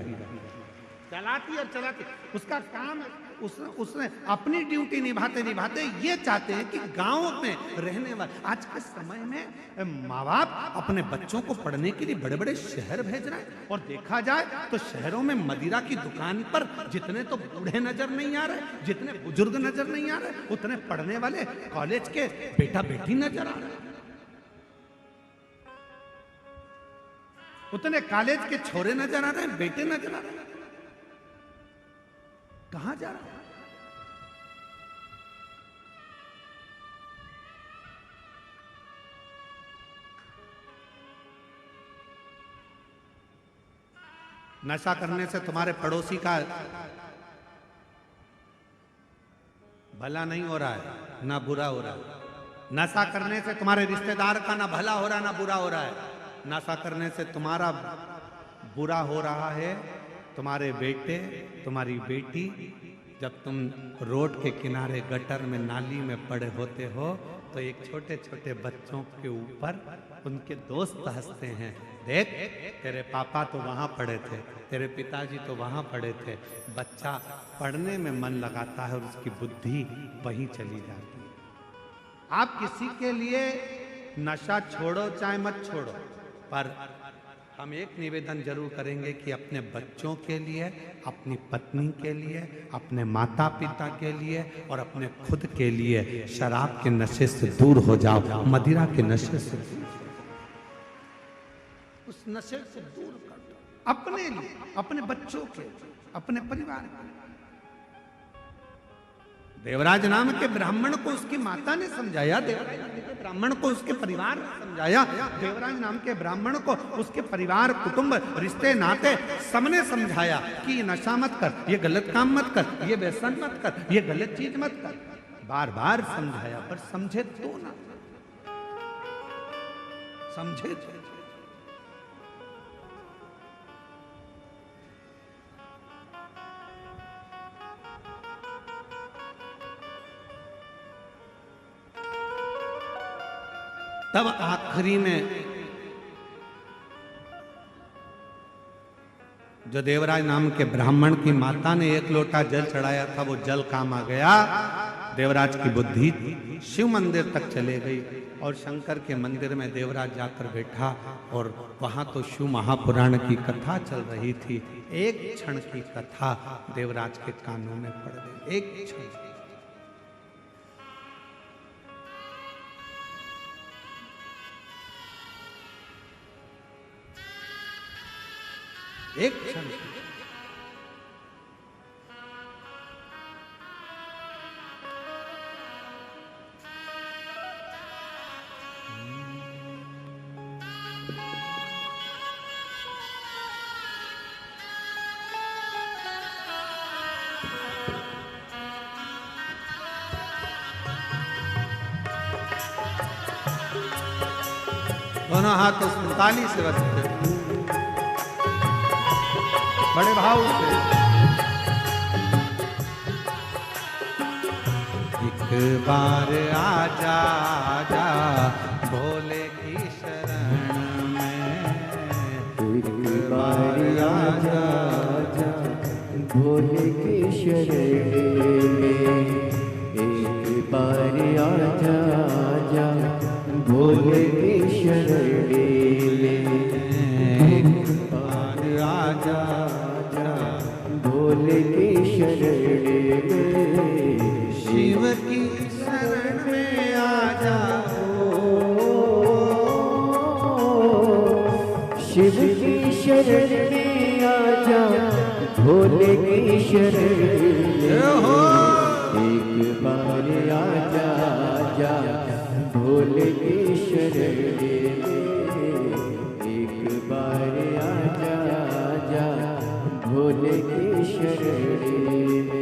चलाती और चलाती। उसका काम उसने अपनी ड्यूटी निभाते निभाते ये चाहते हैं कि गांव में रहने वाले, आज के समय में माँ बाप अपने बच्चों को पढ़ने के लिए बड़े बड़े शहर भेज रहे हैं, और देखा जाए तो शहरों में मदिरा की दुकान पर जितने तो बूढ़े नजर नहीं आ रहे, जितने बुजुर्ग नजर नहीं आ रहे, उतने पढ़ने वाले कॉलेज के बेटा बेटी नजर आ रहे, उतने कॉलेज के छोरे नजर आ रहे हैं, बेटे नजर आ रहे हैं। कहां जा रहा है? नशा करने से तुम्हारे पड़ोसी का भला नहीं हो रहा है ना बुरा हो रहा है। नशा करने से तुम्हारे रिश्तेदार का ना भला हो रहा है ना बुरा हो रहा है। नशा करने से तुम्हारा बुरा हो रहा है तुम्हारे बेटे, तुम्हारी बेटी, जब तुम रोड के किनारे गटर में नाली में पड़े होते हो तो एक छोटे छोटे बच्चों के ऊपर उनके दोस्त हंसते हैं, देख तेरे पापा तो वहां पड़े थे, तेरे पिताजी तो वहां पड़े थे। बच्चा पढ़ने में मन लगाता है और उसकी बुद्धि वहीं चली जाती है। आप किसी के लिए नशा छोड़ो चाहे मत छोड़ो, पर हम एक निवेदन जरूर करेंगे कि अपने बच्चों के लिए, अपनी पत्नी के लिए, अपने माता पिता के लिए और अपने खुद के लिए शराब के नशे से दूर हो जाओ, मदिरा के नशे से दूर, उस नशे से दूर कर दो, अपने लिए, अपने बच्चों के, अपने परिवार के। देवराज नाम के ब्राह्मण को उसकी माता ने समझाया, देवराज नाम के ब्राह्मण को उसके परिवार ने समझाया, देवराज नाम के ब्राह्मण को उसके परिवार, कुटुंब, रिश्ते, नाते सबने समझाया कि ये नशा मत कर, ये गलत काम मत कर, ये व्यसन मत कर, ये गलत चीज मत कर। बार बार समझाया, पर समझे तो ना, समझे तो। तब आखिरी में जो देवराज नाम के ब्राह्मण की माता ने एक लोटा जल चढ़ाया था, वो जल काम आ गया। देवराज की बुद्धि शिव मंदिर तक चले गई और शंकर के मंदिर में देवराज जाकर बैठा और वहां तो शिव महापुराण की कथा चल रही थी। एक क्षण की कथा देवराज के कानों में पड़ गई, एक क्षण। एक क्षण दोनों हाथ ताली से रखते बड़े भाव से। एक बार आजा आजा भोले की शरण में, एक बार आजा आजा भोले की शरण में, एक बार आजा आजा भोले की शरण में, एक बार आजा भोले की शरण में, शिव की शरण में आजा, शिव की शरण में आजा भोले की शरण में, एक बार आजा आजा भोले की शरण में, एक बार आजा आजा भोले की शरण में।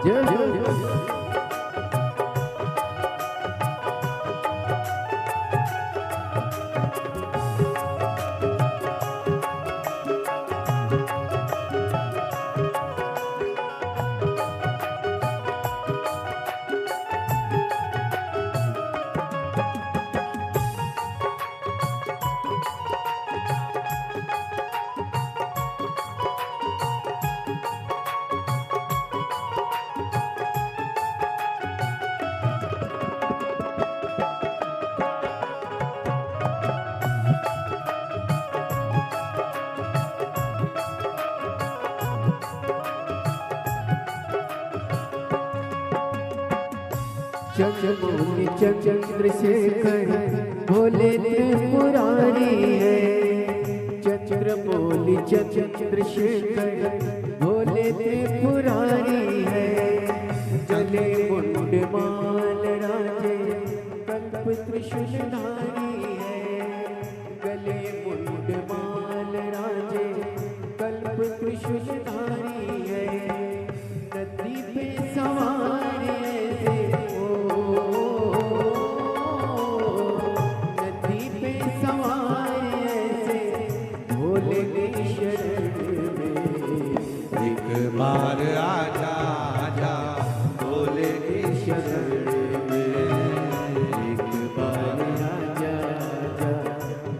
जय जय चंद्रमौली चंद्रशेखर भोले त्रिपुरारी है। चंद्रमौली चंद्रशेखर भोले त्रिपुरारी है। गले मुंड माल राजे कल्प त्रिशूलधारी है। गले मुंड माल राजे कल्प त्रिशूलधारी है। नदी पे सवार बार आजा आजा भोले की शरण में। एक बार आजा आजा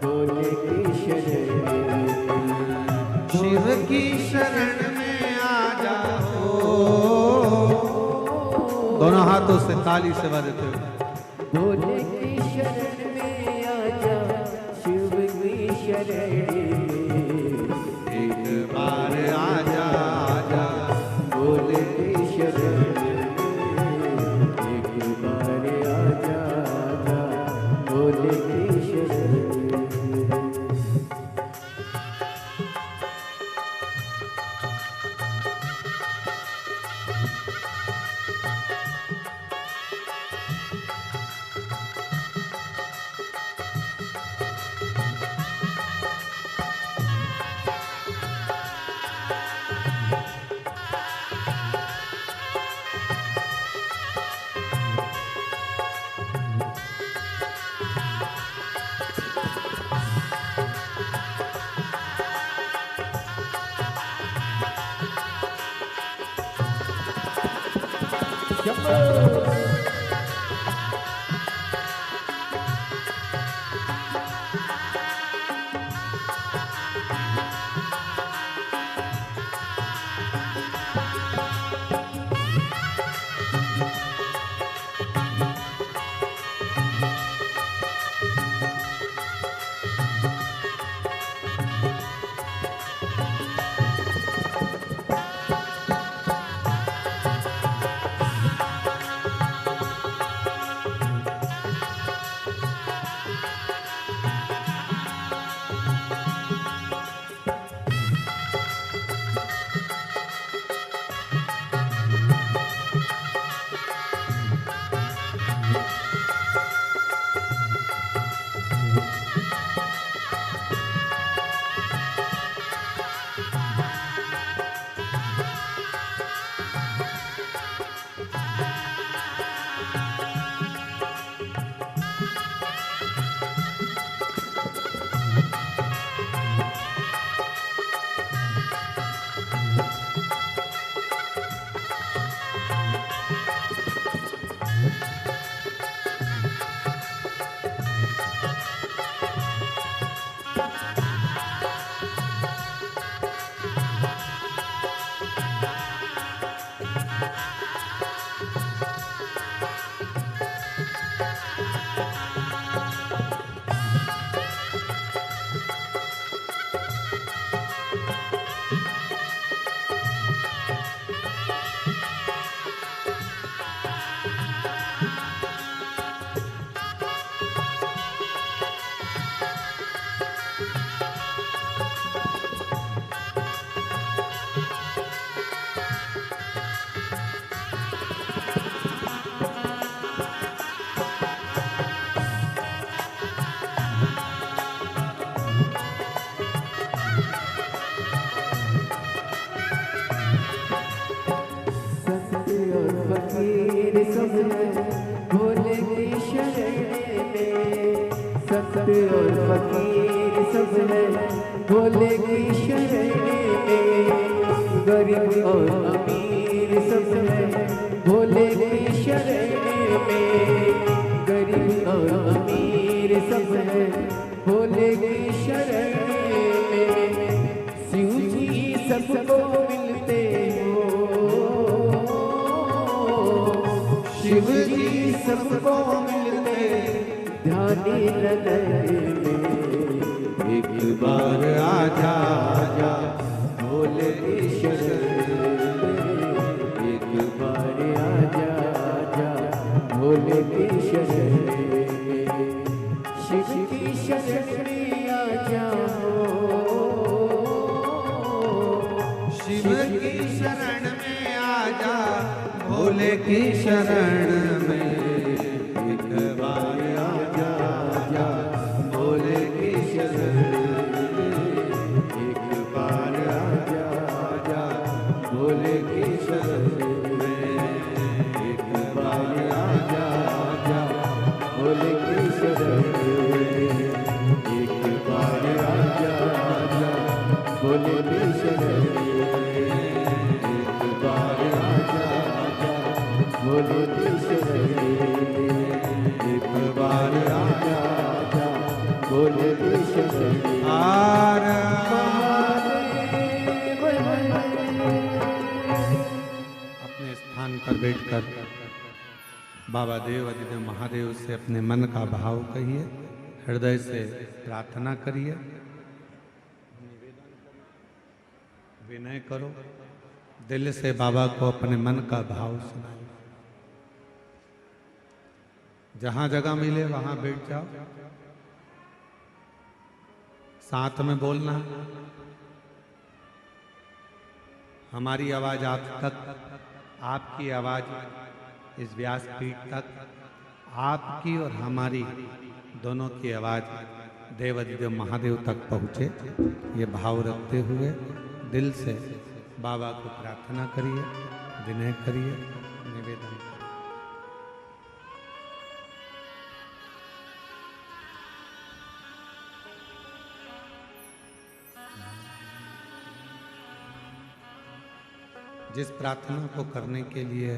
भोले की शरण में। शिव की शरण में आ जाओ। दोनों हाथों से ताली से बजाते हुए भोले की शरण में आजा शिव की शरण में। एक बार आजा आजा भोले की शरण में। एक बार आजा आजा भोले की शरण में। और फकीर सब है भोले की शरण में। गरीब और अमीर सब है भोले की शरण में। गरीब और अमीर सब है भोले की शरण में। शिव जी सबको मिलते हो, शिव जी सबको मिलते ध्यानी नगर में। एक बार आजा आजा भोले की शरण में। एक बार आजा आजा भोले की शरण में। शिव की शरण में आ जाओ, शिव की शरण में आजा भोले की शरण में। एक बार आजा आजा भोले की शरण में। एक बार आजा आजा भोले की शरण में। एक बार आजा आजा भोले की शरण में। एक बार आजा आजा भोले की शरण में। एक बार आजा आजा भोले की शरण में। एक बार आजा आजा भोले की शरण में। अपने स्थान पर बैठकर बाबा देव अधिदेव महादेव से अपने मन का भाव कहिए, हृदय से प्रार्थना करिए, विनय करो, दिल से बाबा को अपने मन का भाव सुनाओ। जहां जगह मिले वहां बैठ जाओ, साथ में बोलना। हमारी आवाज आप तक, आपकी आवाज इस व्यासपीठ तक, आपकी और हमारी दोनों की आवाज देवाधिदेव महादेव तक पहुँचे, ये भाव रखते हुए दिल से बाबा को प्रार्थना करिए, विनय करिए, निवेदन करिए। जिस प्रार्थना को करने के लिए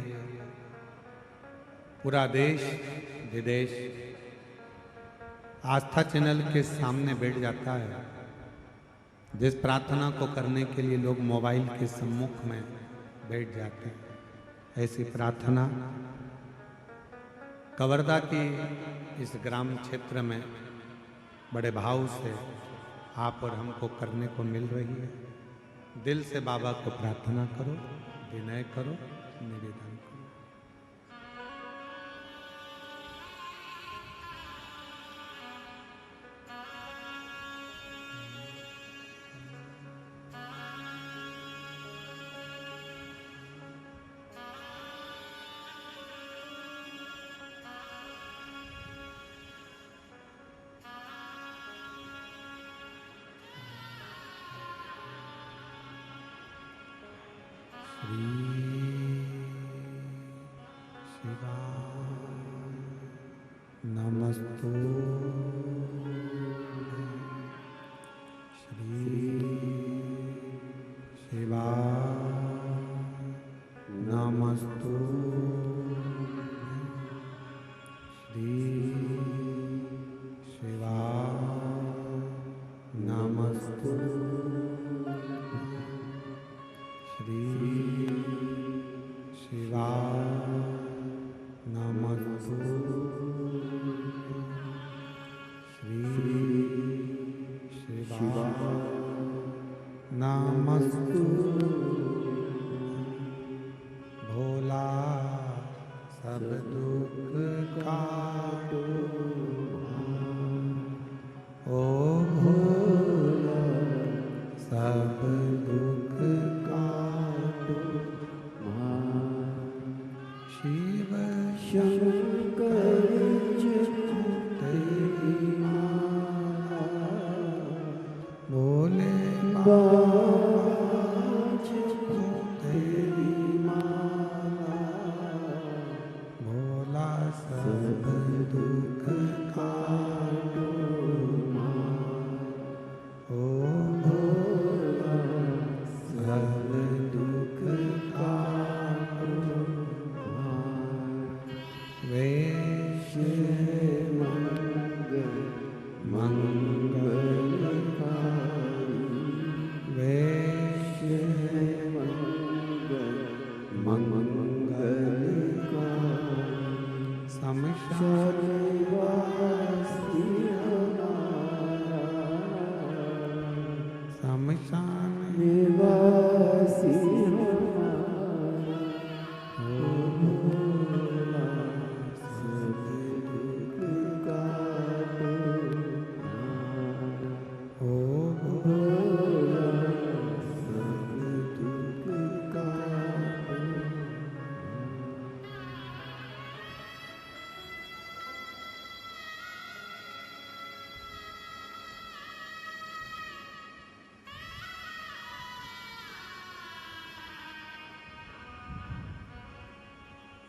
पूरा देश विदेश आस्था चैनल के सामने बैठ जाता है, जिस प्रार्थना को करने के लिए लोग मोबाइल के सम्मुख में बैठ जाते हैं, ऐसी प्रार्थना कवर्धा की इस ग्राम क्षेत्र में बड़े भाव से आप और हमको करने को मिल रही है। दिल से बाबा को प्रार्थना करो, विनय करो, निवेदन करो। नमस्तु श्री शिवाय नमस्तु श्री शिवाय नमस्तु श्री शिवाय नमस्तु नमस्तु भोला सब दुख काटो, ओ भोला सब दुख काटो। शिव शंकर तेरी माला, भोले तेरी माला, भोला सब दुख काटो।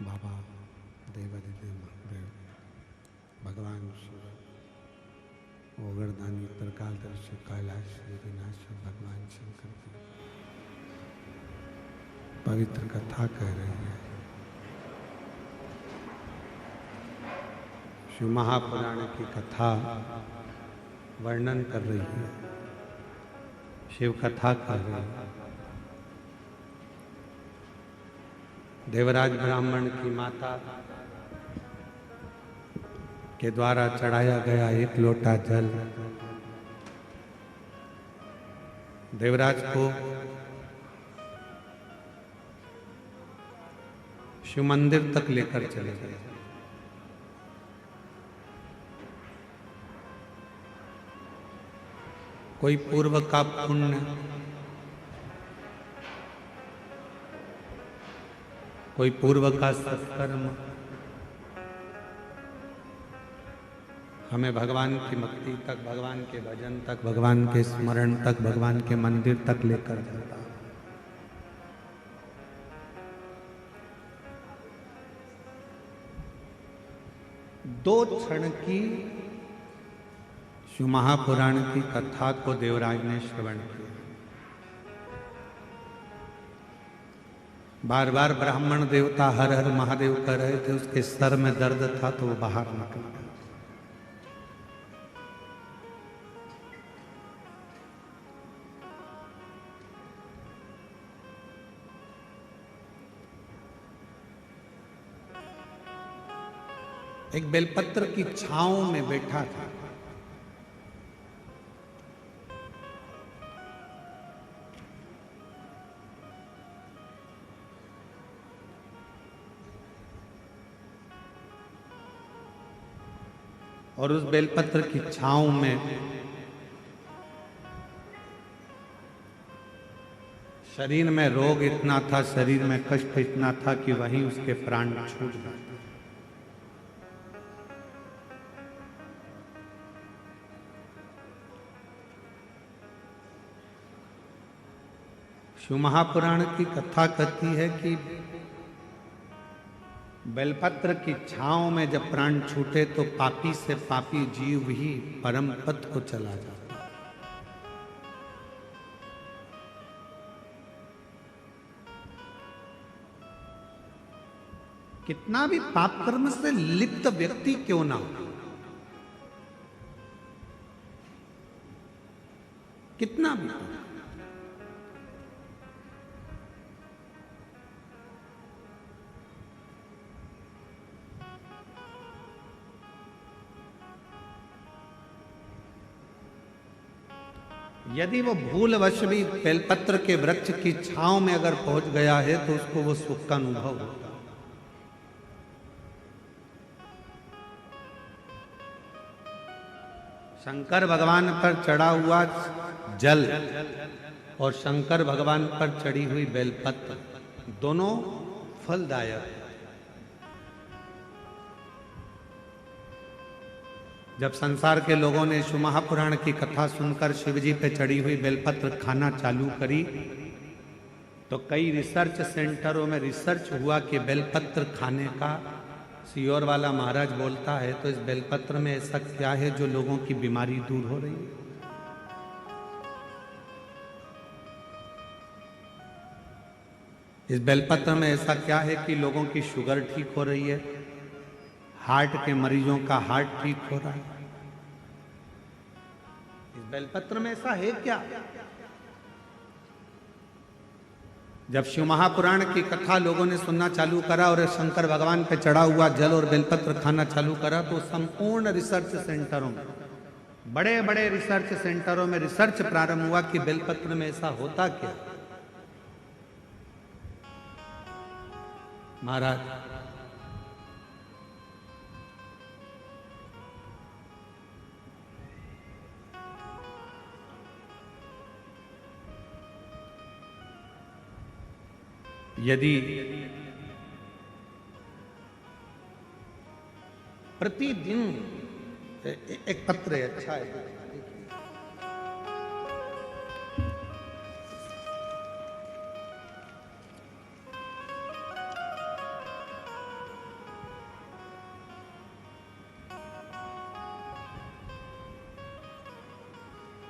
बाबा देवादिदेव महादेव भगवान शिव ओगरदानी त्रिकालदर्शी कैलाश विनाश भगवान शंकर की पवित्र कथा कह रही है। शिव महापुराण की कथा वर्णन कर रही है, शिव कथा कर रही है। देवराज ब्राह्मण की माता के द्वारा चढ़ाया गया एक लोटा जल देवराज को शिव मंदिर तक लेकर चले गए। कोई पूर्व का पुण्य, कोई पूर्व का सत्कर्म हमें भगवान की भक्ति तक, भगवान के भजन तक, भगवान के स्मरण तक, भगवान के मंदिर तक लेकर जाता है। दो क्षण की शिव महापुराण की कथा को देवराज ने श्रवण किया। बार बार ब्राह्मण देवता हर हर महादेव कर रहे थे, उसके सर में दर्द था तो वो बाहर निकल गया। एक बेलपत्र की छांव में बैठा था। और उस बेलपत्र की छांव में शरीर में रोग इतना था, शरीर में कष्ट इतना था कि वहीं उसके प्राण छूट गए। शिव महापुराण की कथा कहती है कि बेलपत्र की छांव में जब प्राण छूटे तो पापी से पापी जीव ही परम पद को चला जाता। कितना भी पाप कर्म से लिप्त व्यक्ति क्यों ना हो, कितना भी यदि वो भूलवश भी बेलपत्र के वृक्ष की छांव में अगर पहुंच गया है तो उसको वो सुख का अनुभव होता। शंकर भगवान पर चढ़ा हुआ जल और शंकर भगवान पर चढ़ी हुई बेलपत्र दोनों फलदायक। जब संसार के लोगों ने शिव महापुराण की कथा सुनकर शिवजी पे चढ़ी हुई बेलपत्र खाना चालू करी तो कई रिसर्च सेंटरों में रिसर्च हुआ कि बेलपत्र खाने का सियोर वाला महाराज बोलता है तो इस बेलपत्र में ऐसा क्या है जो लोगों की बीमारी दूर हो रही है। इस बेलपत्र में ऐसा क्या है कि लोगों की शुगर ठीक हो रही है, हार्ट के मरीजों का हार्ट ठीक हो रहा है। इस बेलपत्र में ऐसा है क्या? जब शिव महापुराण की कथा लोगों ने सुनना चालू करा और शंकर भगवान पे चढ़ा हुआ जल और बेलपत्र खाना चालू करा, तो संपूर्ण रिसर्च सेंटरों में, बड़े बड़े रिसर्च सेंटरों में रिसर्च प्रारंभ हुआ कि बेलपत्र में ऐसा होता क्या। महाराज, यदि प्रतिदिन एक पत्र है, अच्छा है,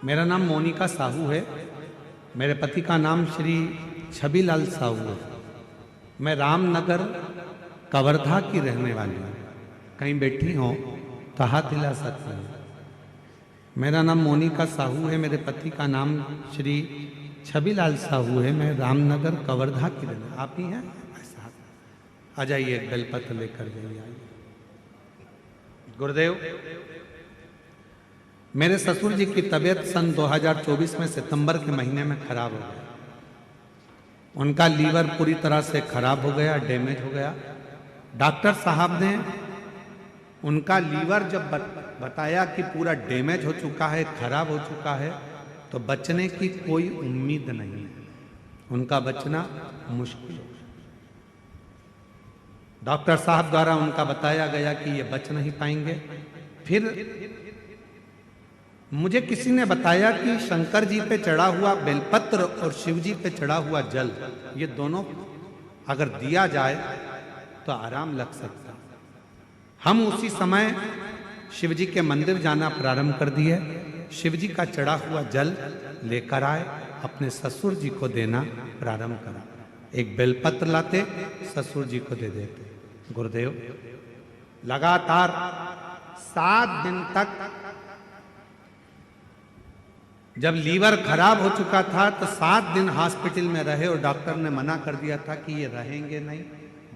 मेरा नाम मोनिका साहू है। मेरे पति का नाम श्री छबीलाल साहू है। मैं रामनगर कवर्धा की रहने वाली हूँ। कहीं बैठी हो तो हाथ हिला सकते हैं। मेरा नाम मोनिका साहू है। मेरे पति का नाम श्री छबीलाल साहू है। मैं रामनगर कवर्धा की रहने। आप ही हैं? ऐसा आ जाइए, एक बेलपत्र लेकर जाइए। गुरुदेव, मेरे ससुर जी की तबीयत सन 2024 में सितंबर के महीने में खराब हो गई। उनका लीवर पूरी तरह से खराब हो गया, डैमेज हो गया। डॉक्टर साहब ने उनका लीवर जब बताया कि पूरा डैमेज हो चुका है, खराब हो चुका है, तो बचने की कोई उम्मीद नहीं है। उनका बचना मुश्किल हो। डॉक्टर साहब द्वारा उनका बताया गया कि ये बच नहीं पाएंगे। फिर मुझे किसी ने बताया कि शंकर जी पे चढ़ा हुआ बेलपत्र और शिव जी पे चढ़ा हुआ जल, ये दोनों अगर दिया जाए तो आराम लग सकता। हम उसी समय शिव जी के मंदिर जाना प्रारंभ कर दिए। शिव जी का चढ़ा हुआ जल लेकर आए, अपने ससुर जी को देना प्रारंभ करा। एक बेलपत्र लाते, ससुर जी को दे देते। गुरुदेव, लगातार 7 दिन तक, जब लीवर खराब हो चुका था तो 7 दिन हॉस्पिटल में रहे और डॉक्टर ने मना कर दिया था कि ये रहेंगे नहीं,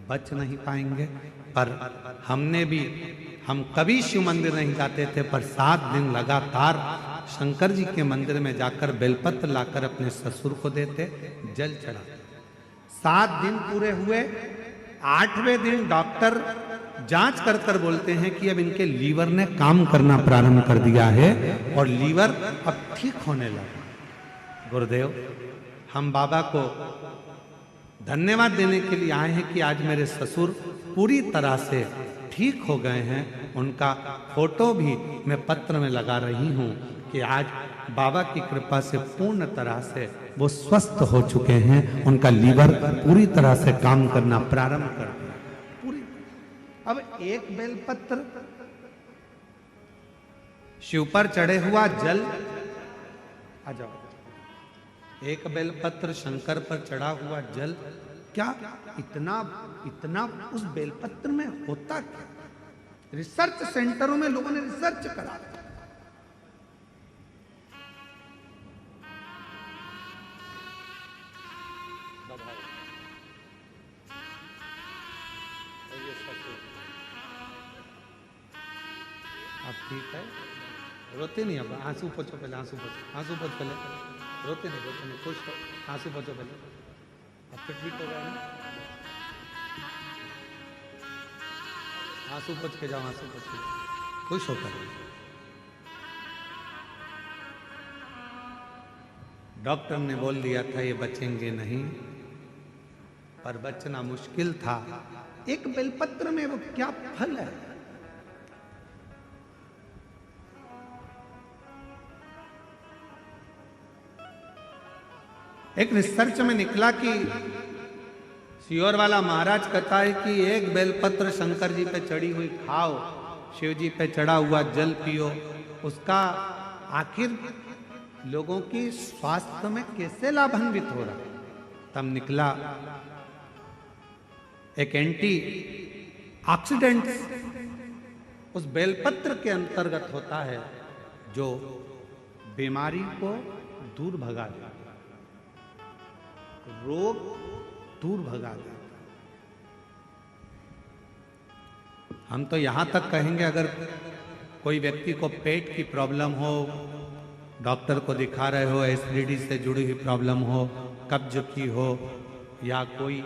बच नहीं पाएंगे। पर हम कभी शिव मंदिर नहीं जाते थे, पर 7 दिन लगातार शंकर जी के मंदिर में जाकर बेलपत्र लाकर अपने ससुर को देते, जल चढ़ाते। 7 दिन पूरे हुए। 8वें दिन डॉक्टर जांच कर कर बोलते हैं कि अब इनके लीवर ने काम करना प्रारंभ कर दिया है और लीवर अब ठीक होने लगा। गुरुदेव, हम बाबा को धन्यवाद देने के लिए आए हैं कि आज मेरे ससुर पूरी तरह से ठीक हो गए हैं। उनका फोटो भी मैं पत्र में लगा रही हूं कि आज बाबा की कृपा से पूर्ण तरह से वो स्वस्थ हो चुके हैं। उनका लीवर पूरी तरह से काम करना प्रारंभ कर दिया। अब एक बेलपत्र, शिव पर चढ़े हुआ जल, आ जाओ, एक बेलपत्र शंकर पर चढ़ा हुआ जल, क्या इतना उस बेलपत्र में होता क्या? रिसर्च सेंटरों में लोगों ने रिसर्च करा। अब ठीक है, रोते नहीं। अब आंसू पोछो पहले, आंसू पोछ पहले। रोते नहीं, खुश हो। आंसू पोछो पहले। अब फिर ठीक हो गया ना? आंसू पोछ के जाओ, आंसू पोछ के जाओ, खुश होकर। डॉक्टर ने बोल दिया था ये बचेंगे नहीं, पर बचना मुश्किल था। एक बेलपत्र में वो क्या फल है? एक रिसर्च में निकला कि सियोर वाला महाराज कहता है कि एक बेलपत्र शंकर जी पे चढ़ी हुई खाओ, शिव जी पे चढ़ा हुआ जल पियो, उसका आखिर लोगों की स्वास्थ्य में कैसे लाभान्वित हो रहा। तब निकला एक एंटी ऑक्सीडेंट उस बेलपत्र के अंतर्गत होता है जो बीमारी को दूर भगा देता, रोग दूर भगा देता। हम तो यहां तक कहेंगे, अगर कोई व्यक्ति को पेट की प्रॉब्लम हो, डॉक्टर को दिखा रहे हो, एसिडिटी से जुड़ी हुई प्रॉब्लम हो, कब्ज की हो, या कोई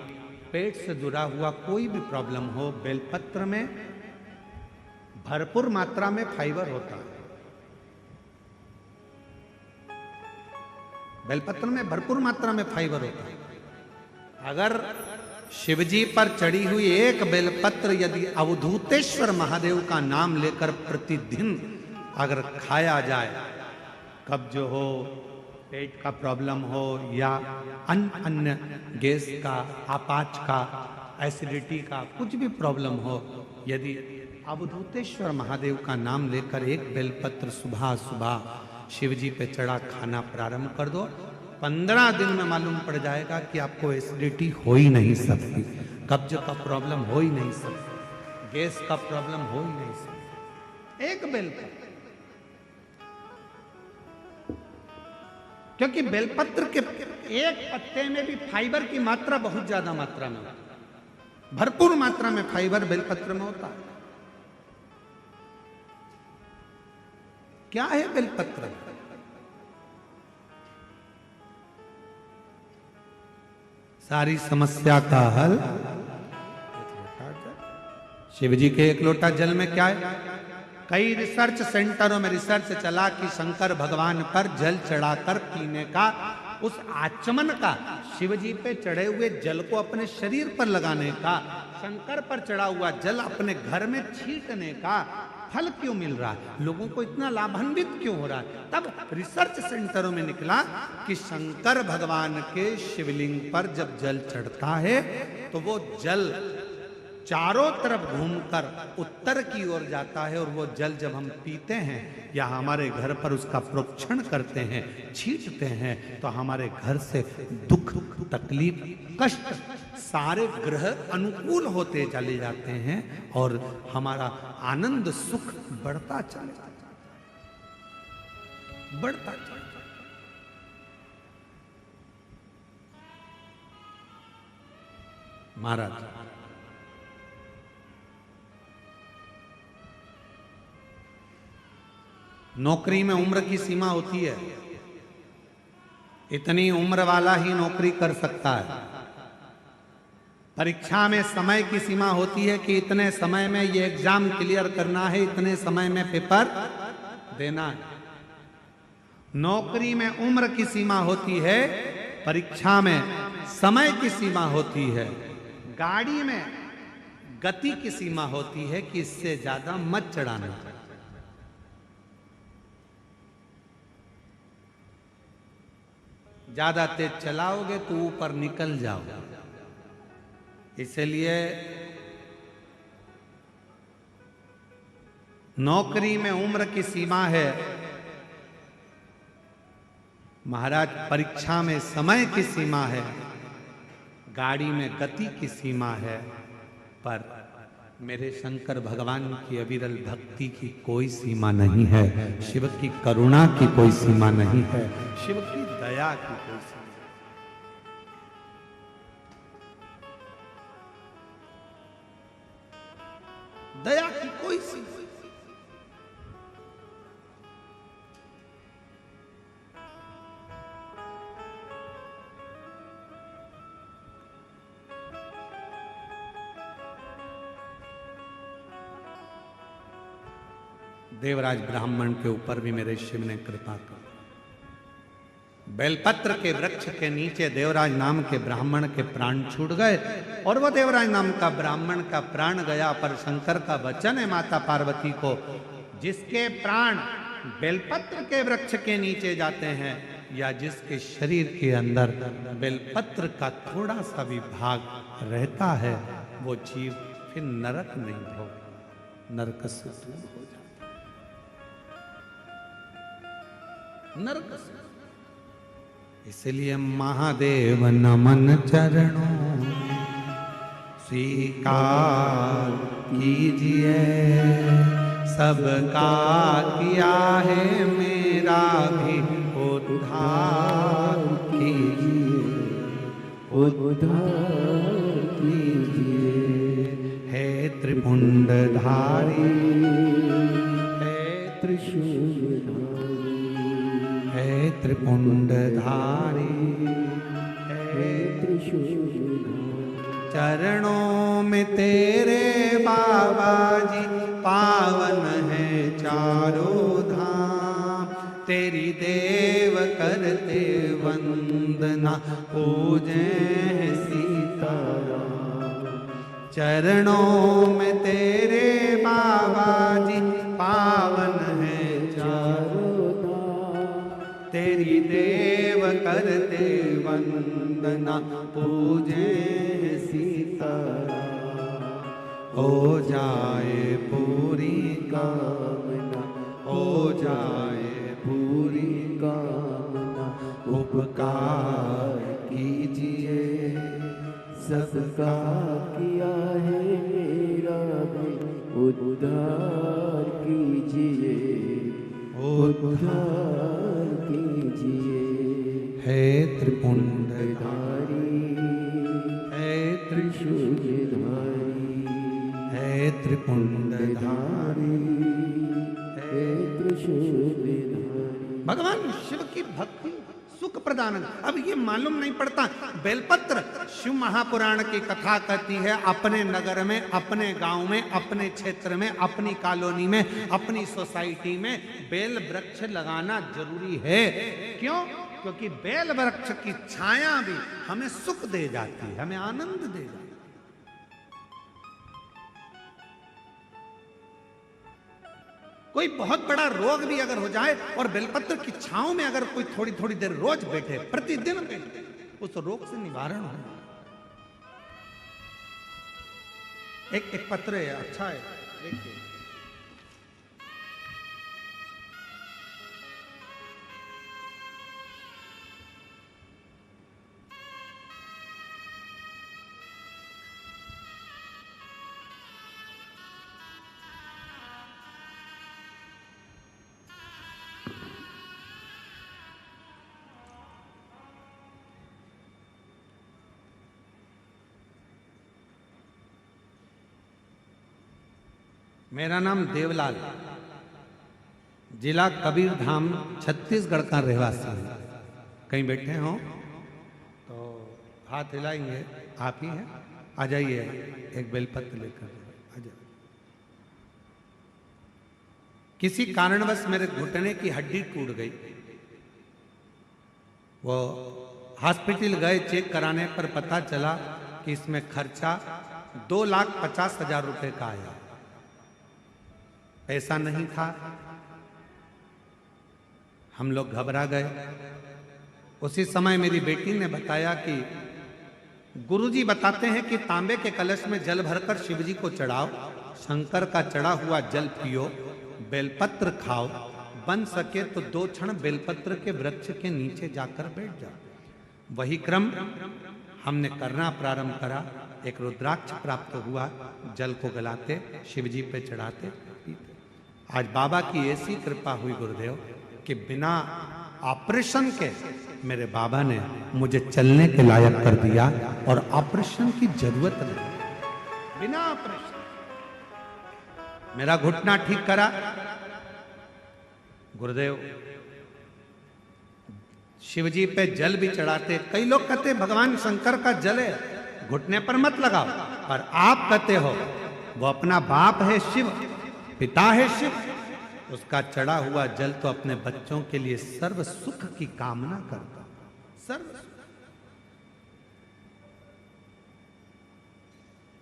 पेट से जुड़ा हुआ कोई भी प्रॉब्लम हो, बेलपत्र में भरपूर मात्रा में फाइबर होता है। बेलपत्र में भरपूर मात्रा में फाइबर होता है। अगर शिवजी पर चढ़ी हुई एक बेलपत्र यदि अवधूतेश्वर महादेव का नाम लेकर प्रतिदिन अगर खाया जाए, कब्ज हो, पेट का प्रॉब्लम हो, या अन्य गैस का, आपाच का, एसिडिटी का कुछ भी प्रॉब्लम हो, यदि अवधूतेश्वर महादेव का नाम लेकर एक बेलपत्र सुबह सुबह शिवजी पे चढ़ा खाना प्रारंभ कर दो, 15 दिन में मालूम पड़ जाएगा कि आपको एसिडिटी हो ही नहीं सकती, कब्ज का प्रॉब्लम हो ही नहीं सकती, गैस का प्रॉब्लम हो ही नहीं सकती। एक बेलपत्र, क्योंकि बेलपत्र के एक पत्ते में भी फाइबर की मात्रा बहुत ज्यादा मात्रा में, भरपूर मात्रा में फाइबर बेलपत्र में होता है। क्या है बेलपत्र? सारी समस्या का हल शिव जी के एक लोटा जल में क्या है? कई रिसर्च सेंटरों में रिसर्च चला कि शंकर भगवान पर जल चढ़ाकर पीने का, उस आचमन का, शिव जी पे चढ़े हुए जल को अपने शरीर पर लगाने का, शंकर पर चढ़ा हुआ जल अपने घर में छींटने का फल क्यों मिल रहा है, लोगों को इतना लाभान्वित क्यों हो रहा है? तब रिसर्च सेंटरों में निकला कि शंकर भगवान के शिवलिंग पर जब जल चढ़ता है तो वो जल चारों तरफ घूमकर उत्तर की ओर जाता है, और वो जल जब हम पीते हैं या हमारे घर पर उसका प्रोक्षण करते हैं, छींटते हैं, तो हमारे घर से दुख, तकलीफ, कष्ट सारे ग्रह अनुकूल होते चले जाते हैं और हमारा आनंद सुख बढ़ता चले जाता है, बढ़ता चले जाता है। महाराज नौकरी में उम्र की सीमा होती है, इतनी उम्र वाला ही नौकरी कर सकता है। परीक्षा में समय की सीमा होती है कि इतने समय में ये एग्जाम क्लियर करना है, इतने समय में पेपर देना है। नौकरी में उम्र की सीमा होती है, परीक्षा में समय की सीमा होती है। गाड़ी में गति की सीमा होती है कि इससे ज्यादा मत चढ़ाना। ज्यादा तेज चलाओगे तो ऊपर निकल जाओगे। इसलिए नौकरी में उम्र की सीमा है, महाराज परीक्षा में समय की सीमा है, गाड़ी में गति की सीमा है, पर मेरे शंकर भगवान की अविरल भक्ति की कोई सीमा नहीं है, शिव की करुणा की कोई सीमा नहीं है, शिव की दया की कोई सीमा। दया की कोई सीमा। देवराज ब्राह्मण के ऊपर भी मेरे शिव ने कृपा कर। बेलपत्र के वृक्ष के नीचे देवराज नाम के ब्राह्मण के प्राण छूट गए, और वो देवराज नाम का ब्राह्मण का प्राण गया, पर शंकर का वचन है माता पार्वती को, जिसके प्राण बेलपत्र के वृक्ष के नीचे जाते हैं या जिसके शरीर के अंदर बेलपत्र का थोड़ा सा भी भाग रहता है, वो जीव फिर नरक नहीं भोग, नरक से दूर हो जाता, नरक से। इसलिए महादेव नमन चरणों स्वीकार कीजिए, सबका किया है मेरा भी उद्धार कीजिए, उद्धार कीजिए। हे त्रिपुंडधारी, हे त्रिशूलधारी, हे त्रिपुंडधारी, हे त्रिशूलधारी। चरणों में तेरे बाबा जी पावन है चारों धाम, तेरी देव करते वंदना पूजे सीताराम। चरणों में तेरे बाबा जी पावन है चारों धाम, तेरी देव करते वंदना पूजे सीताराम। हो जाए पूरी कामना, हो जाए पूरी कामना, उपकार कीजिए, सबका किया है मेरा भी उद्धार कीजिए, उद्धार कीजिए। हे त्रिपुंडधारी, हे त्रिशूलधारी, हे त्रिपुंडधारी, हे त्रिशूलधारी। भगवान शिव की भक्ति सुख प्रदान। अब ये मालूम नहीं पड़ता, बेलपत्र शिव महापुराण की कथा कहती है अपने नगर में, अपने गांव में, अपने क्षेत्र में, अपनी कॉलोनी में, अपनी सोसाइटी में बेल वृक्ष लगाना जरूरी है। क्यों? क्योंकि बेल वृक्ष की छाया भी हमें सुख दे जाती है, हमें आनंद दे जाती है। कोई बहुत बड़ा रोग भी अगर हो जाए और बेलपत्र की छांव में अगर कोई थोड़ी थोड़ी देर रोज बैठे, प्रतिदिन बैठे, उस रोग से निवारण हो। एक पत्र है, अच्छा है, देखिए। मेरा नाम देवलाल, जिला कबीरधाम, छत्तीसगढ़ का रहवासी है। कहीं बैठे हो तो हाथ हिलाएंगे, आप ही हैं, आ जाइए, एक बेलपत्र लेकर आ जाइए। किसी कारणवश मेरे घुटने की हड्डी टूट गई। वो हॉस्पिटल गए, चेक कराने पर पता चला कि इसमें खर्चा 2,50,000 रुपए का आया। पैसा नहीं था, हम लोग घबरा गए। उसी समय मेरी बेटी ने बताया कि गुरुजी बताते हैं कि तांबे के कलश में जल भरकर शिवजी को चढ़ाओ, शंकर का चढ़ा हुआ जल पियो, बेलपत्र खाओ, बन सके तो 2 क्षण बेलपत्र के वृक्ष के नीचे जाकर बैठ जाओ। वही क्रम हमने करना प्रारंभ करा। एक रुद्राक्ष प्राप्त हुआ, जल को गलाते शिवजी पे चढ़ाते पीते। आज बाबा की ऐसी कृपा हुई गुरुदेव कि बिना ऑपरेशन के मेरे बाबा ने मुझे चलने के लायक कर दिया और ऑपरेशन की जरूरत नहीं। बिना ऑपरेशन मेरा घुटना ठीक करा गुरुदेव। शिवजी पे जल भी चढ़ाते। कई लोग कहते भगवान शंकर का जल है, घुटने पर मत लगाओ, पर आप कहते हो वो अपना बाप है शिव, पिता है शिव, उसका चढ़ा हुआ जल तो अपने बच्चों के लिए सर्व सुख की कामना करता, सर्व सुख।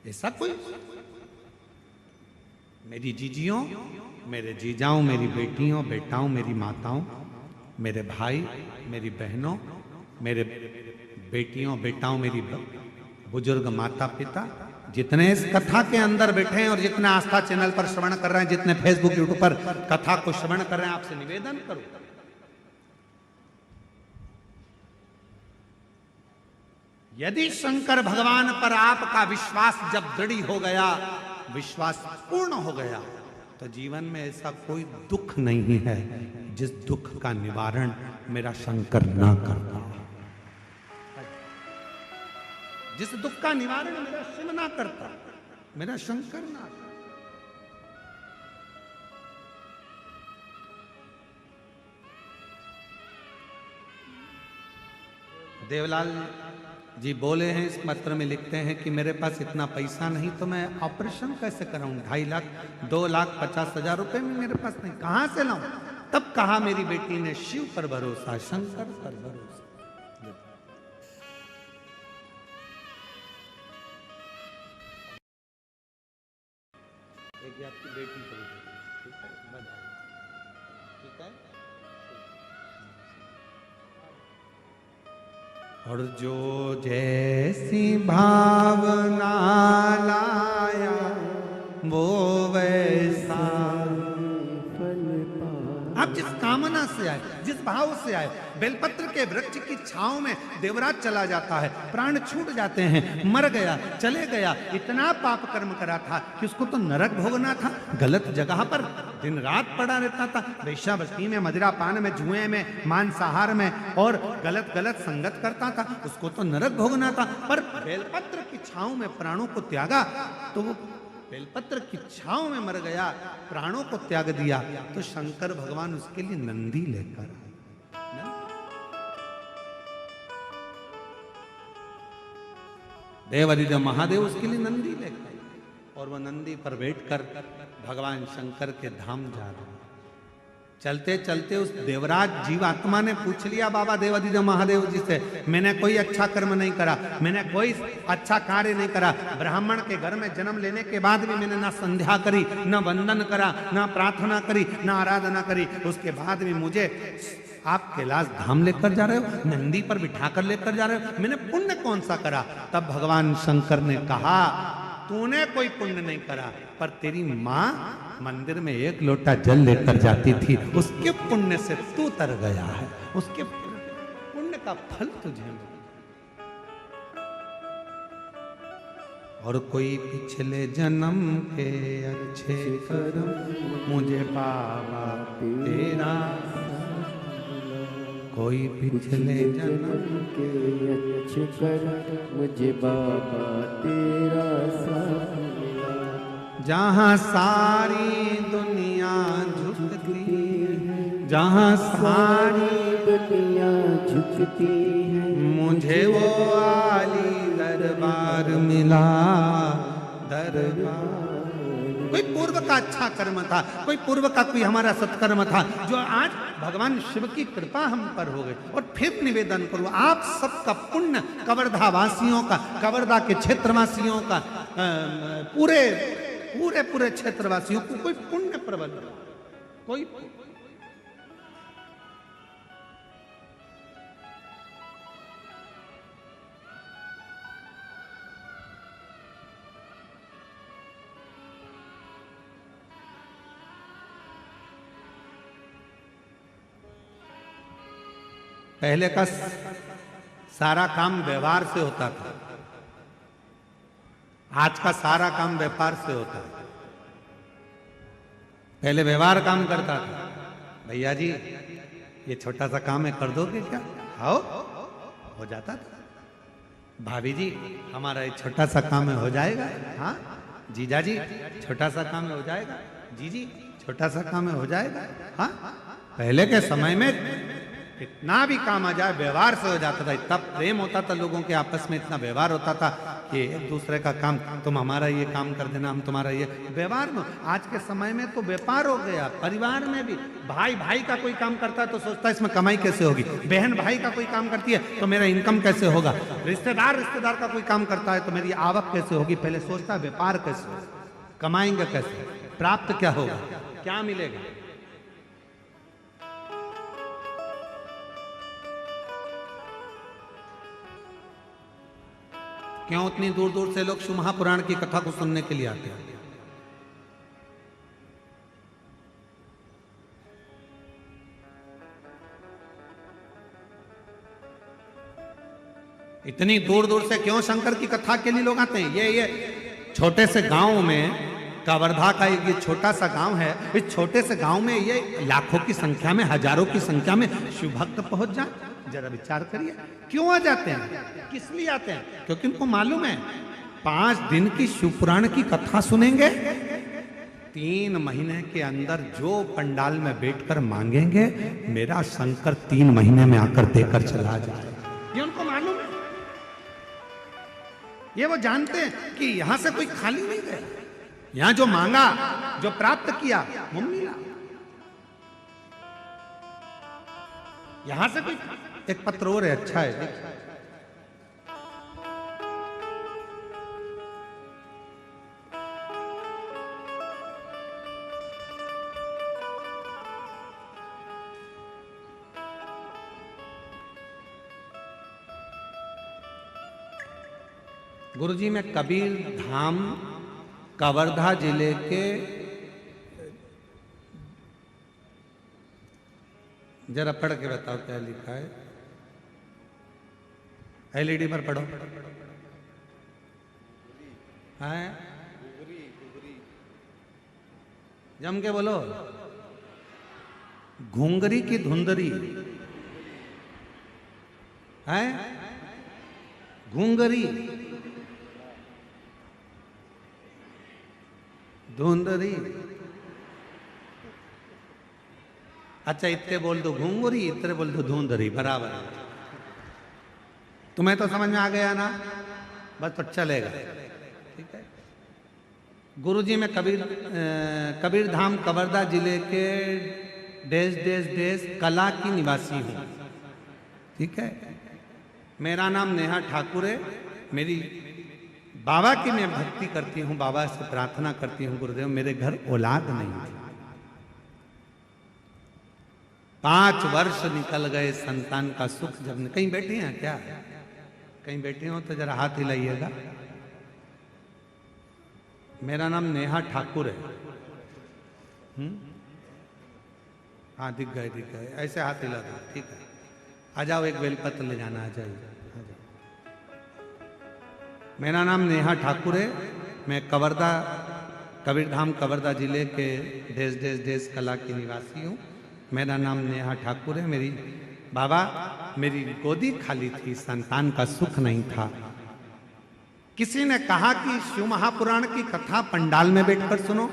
ऐसा कोई मेरी जीजियों, मेरे जीजाओं, मेरी बेटियों, बेटाओं, मेरी माताओं, मेरे भाई, मेरी बहनों, मेरे बेटियों, बेटाओं, मेरी बुजुर्ग माता पिता, जितने इस कथा के अंदर बैठे हैं और जितने आस्था चैनल पर श्रवण कर रहे हैं, जितने फेसबुक यूट्यूब पर कथा को श्रवण कर रहे हैं, आपसे निवेदन करूं, यदि शंकर भगवान पर आपका विश्वास जब दृढ़ हो गया, विश्वास पूर्ण हो गया, तो जीवन में ऐसा कोई दुख नहीं है जिस दुख का निवारण मेरा शंकर ना करता। जिस दुख का निवारण मेरा शिव ना करता, मेरा शंकर ना करता। देवलाल जी बोले हैं, इस पत्र में लिखते हैं कि मेरे पास इतना पैसा नहीं तो मैं ऑपरेशन कैसे कराऊं, 2.5 लाख 2,50,000 रुपए में मेरे पास नहीं, कहां से लाऊं। तब कहा मेरी बेटी ने, शिव पर भरोसा, शंकर पर भरोसा। एक आपकी बेटी को ठीक है, बधाई, ठीक है। और जो जैसी भावना लाया वो वैसा फल पा। आप जिस कामना से आए, जिस भाव से आए, बेलपत्र के वृक्ष की छांव में देवराज चला जाता है, प्राण छूट जाते हैं, मर गया, चले गया, इतना पाप कर्म करा था कि उसको तो नरक भोगना था, गलत जगह पर दिन रात पड़ा रहता था, वेश्यावृत्ति में, मदिरा पान में, जुए में, मांसाहार में और गलत गलत संगत करता था, उसको तो नरक भोगना था। पर बेलपत्र की छांव में प्राणों को त्यागा तो वो बेलपत्र की छांव में मर गया, प्राणों को त्याग दिया, तो शंकर भगवान उसके लिए नंदी लेकर आए। देवादिदेव महादेव उसके लिए नंदी लेकर आए और वह नंदी पर बैठकर भगवान शंकर के धाम जा रहे हैं। चलते चलते उस देवराज जीवात्मा ने पूछ लिया बाबा देवादिदेव महादेव जी से, मैंने कोई अच्छा कर्म नहीं करा, मैंने कोई अच्छा कार्य नहीं करा, ब्राह्मण के घर में जन्म लेने के बाद भी मैंने ना संध्या करी, ना वंदन करा, ना प्रार्थना करी, ना आराधना करी, उसके बाद भी मुझे आप कैलाश धाम लेकर जा रहे हो, नंदी पर बिठाकर लेकर जा रहे हो, मैंने पुण्य कौन सा करा। तब भगवान शंकर ने कहा, तूने कोई पुण्य नहीं करा, पर तेरी माँ मंदिर में 1 लोटा जल लेकर जाती थी, उसके पुण्य से तू तर गया है, उसके पुण्य का फल तुझे मिला। और कोई पिछले जन्म के अच्छे कर्म मुझे बाबा तेरा, कोई पिछले जन्म के अच्छे कर्म मुझे बाबा तेरा साथ मिला। जहाँ सारी दुनिया झुकती है, जहाँ सारी दुनिया झुकती है, मुझे वो आली दरबार मिला, दरबार। कोई पूर्व का अच्छा कर्म था, कोई पूर्व का कोई हमारा सत्कर्म था, जो आज भगवान शिव की कृपा हम पर हो गई। और फिर निवेदन करूं, आप सबका पुण्य, कवर्धा वासियों का, कवर्धा के क्षेत्रवासियों का, पूरे पूरे पूरे क्षेत्रवासियों को कोई पुण्य प्रबल, कोई पहले का सारा काम व्यवहार से होता था, आज का सारा काम व्यापार से होता है। पहले व्यवहार काम करता था, भैया जी ये छोटा सा काम है कर दोगे क्या, आओ, हो जाता था। भाभी जी हमारा ये छोटा सा काम है हो जाएगा, हाँ। जीजा जी छोटा सा काम है हो जाएगा, जी छोटा सा काम है हो जाएगा, हाँ। पहले के समय में इतना भी काम आ जाए व्यवहार से हो जाता था, इतना प्रेम होता था लोगों के आपस में, इतना व्यवहार होता था कि एक दूसरे का काम, तुम हमारा ये काम कर देना, हम तुम्हारा ये, व्यवहार में। आज के समय में तो व्यापार हो गया, परिवार में भी भाई भाई का कोई काम करता है तो सोचता है इसमें कमाई कैसे होगी, बहन भाई का कोई काम करती है तो मेरा इनकम कैसे होगा, रिश्तेदार का कोई काम करता है तो मेरी आवक कैसे होगी, पहले सोचता है व्यापार कैसे होगा, कमाएंगे कैसे, प्राप्त क्या होगा, क्या मिलेगा। क्यों उतनी दूर दूर से लोग शिव महापुराण की कथा को सुनने के लिए आते हैं। इतनी दूर दूर से क्यों शंकर की कथा के लिए लोग आते हैं। ये छोटे से गांव में कवर्धा का एक ये छोटा सा गांव है, इस छोटे से गांव में ये लाखों की संख्या में, हजारों की संख्या में शिव भक्त पहुंच जाए, जरा विचार करिए। क्यों आ जाते हैं, किस लिए आते हैं? क्योंकि उनको मालूम है 5 दिन की शिव पुराण की कथा सुनेंगे, 3 महीने के अंदर जो पंडाल में बैठकर मांगेंगे, मेरा शंकर 3 महीने में आकर देकर चला जाए। ये उनको मालूम है, ये वो जानते हैं कि यहां से कोई खाली नहीं गया, यहां जो मांगा, जो प्राप्त किया वो मिला। यहां से कोई, एक पत्र और है, अच्छा है, देखिए। गुरुजी, मैं कबीर धाम कवर्धा जिले के, जरा पढ़ के बताओ क्या लिखा है, एलईडी पर पढ़ो। है जम के बोलो, घुंगरी की धुंधरी है, घुंगरी धुंधरी। अच्छा, इतने बोल दो घुंगरी, इतने बोल दो धुंधरी, बराबर है। तुम्हें तो समझ में आ गया ना, बस तो चलेगा, ठीक है। गुरुजी, मैं कबीर धाम कवर्धा जिले के देश देश देश कला की निवासी हूँ, ठीक है। मेरा नाम नेहा ठाकुर है। मेरी बाबा की मैं भक्ति करती हूँ, बाबा से प्रार्थना करती हूँ, गुरुदेव मेरे घर औलाद नहीं थी, 5 वर्ष निकल गए संतान का सुख जब। कहीं बैठे हैं क्या, कहीं बैठे हो तो जरा हाथ हिलाइएगा। मेरा नाम नेहा ठाकुर है। हाँ, दिख गए, ऐसे हाथ हिला दो, ठीक है। आ जाओ, एक बेलपत्र ले जाना, आ जाइए, आ जाओ। मेरा नाम नेहा ठाकुर है। मैं कबीर धाम कवर्धा जिले के देश देश देश कला की निवासी हूँ। मेरा नाम नेहा ठाकुर है। मेरी बाबा, मेरी गोदी खाली थी, संतान का सुख नहीं था। किसी ने कहा कि शिव महापुराण की कथा पंडाल में बैठकर सुनो,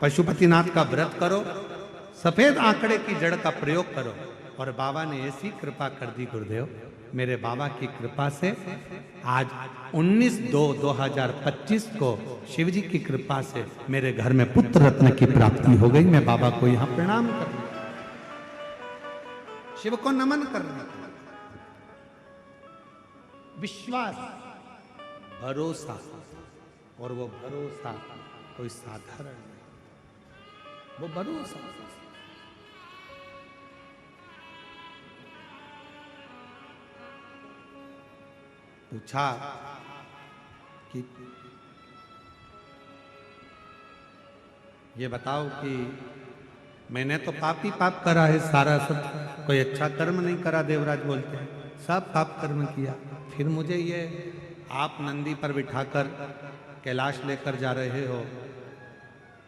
पशुपतिनाथ का व्रत करो, सफेद आंकड़े की जड़ का प्रयोग करो, और बाबा ने ऐसी कृपा कर दी गुरुदेव, मेरे बाबा की कृपा से आज 19/2/2025 को शिव जी की कृपा से मेरे घर में पुत्र रत्न की प्राप्ति हो गई। मैं बाबा को यहां प्रणाम कर रहा हूं, शिव को नमन कर रहा हूं। विश्वास, भरोसा, और वो भरोसा कोई साधारण नहीं, वो भरोसा। पूछा कि ये बताओ कि मैंने तो पाप ही पाप करा है सारा, सब कोई अच्छा कर्म नहीं करा। देवराज बोलते हैं सब पाप कर्म किया, फिर मुझे ये आप नंदी पर बिठाकर कैलाश लेकर जा रहे हो,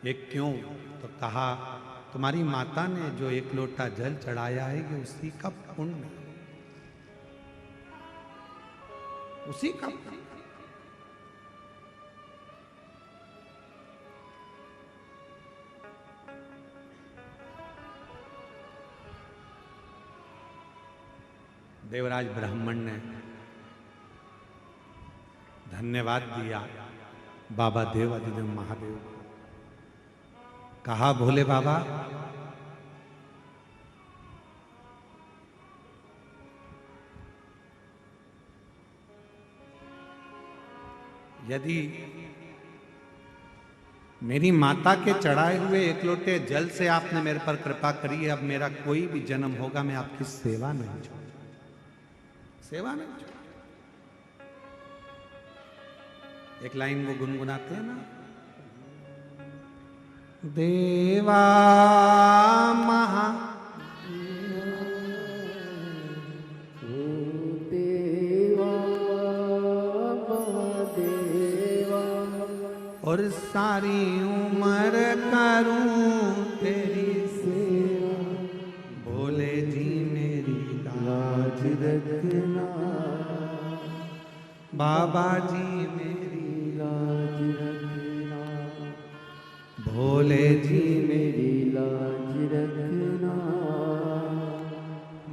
ये क्यों? तो कहा तुम्हारी माता ने जो 1 लोटा जल चढ़ाया है ये उसी का पुण्य, उसी का। देवराज ब्राह्मण ने धन्यवाद दिया बाबा देवाधिदेव महादेव को। कहा भोले बाबा, यदि मेरी माता के चढ़ाए हुए 1 लोटे जल से आपने मेरे पर कृपा करी है, अब मेरा कोई भी जन्म होगा मैं आपकी सेवा नहीं छोड़ूंगा, सेवा नहीं छोड़ूंगा। एक लाइन वो गुनगुनाते हैं ना, देवा महा और सारी उम्र कर करूं तेरी सेवा, भोले जी मेरी लाज रखना, बाबा जी मेरी लाज रखना, भोले जी मेरी लाज रखना,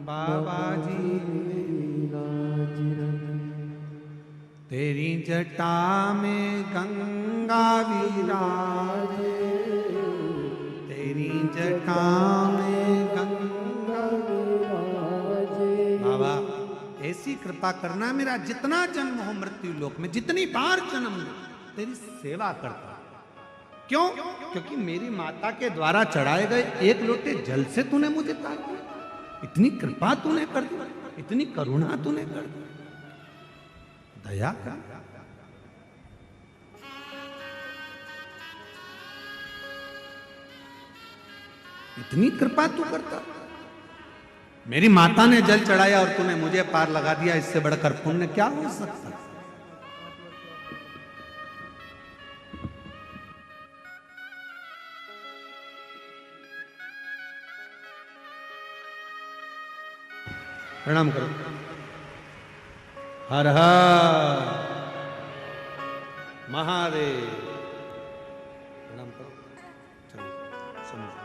बाबा जी मेरी लाज रखना। तेरी जटा में गंगा विराजे, तेरी जटा में गंगा विराजे। बाबा ऐसी कृपा करना, मेरा जितना जन्म हो मृत्यु लोक में, जितनी बार जन्म लो, तेरी सेवा करता। क्यों? क्योंकि मेरी माता के द्वारा चढ़ाए गए एक लोटे जल से तूने मुझे तार दिया। इतनी कृपा तूने कर दी, इतनी करुणा तूने कर दी, दया कर। इतनी कृपा तू करता। मेरी माता ने जल चढ़ाया और तूने मुझे पार लगा दिया, इससे बढ़कर पुण्य क्या हो सकता? प्रणाम करो। हर हर महादेव। प्रणाम करो। चलो समझो।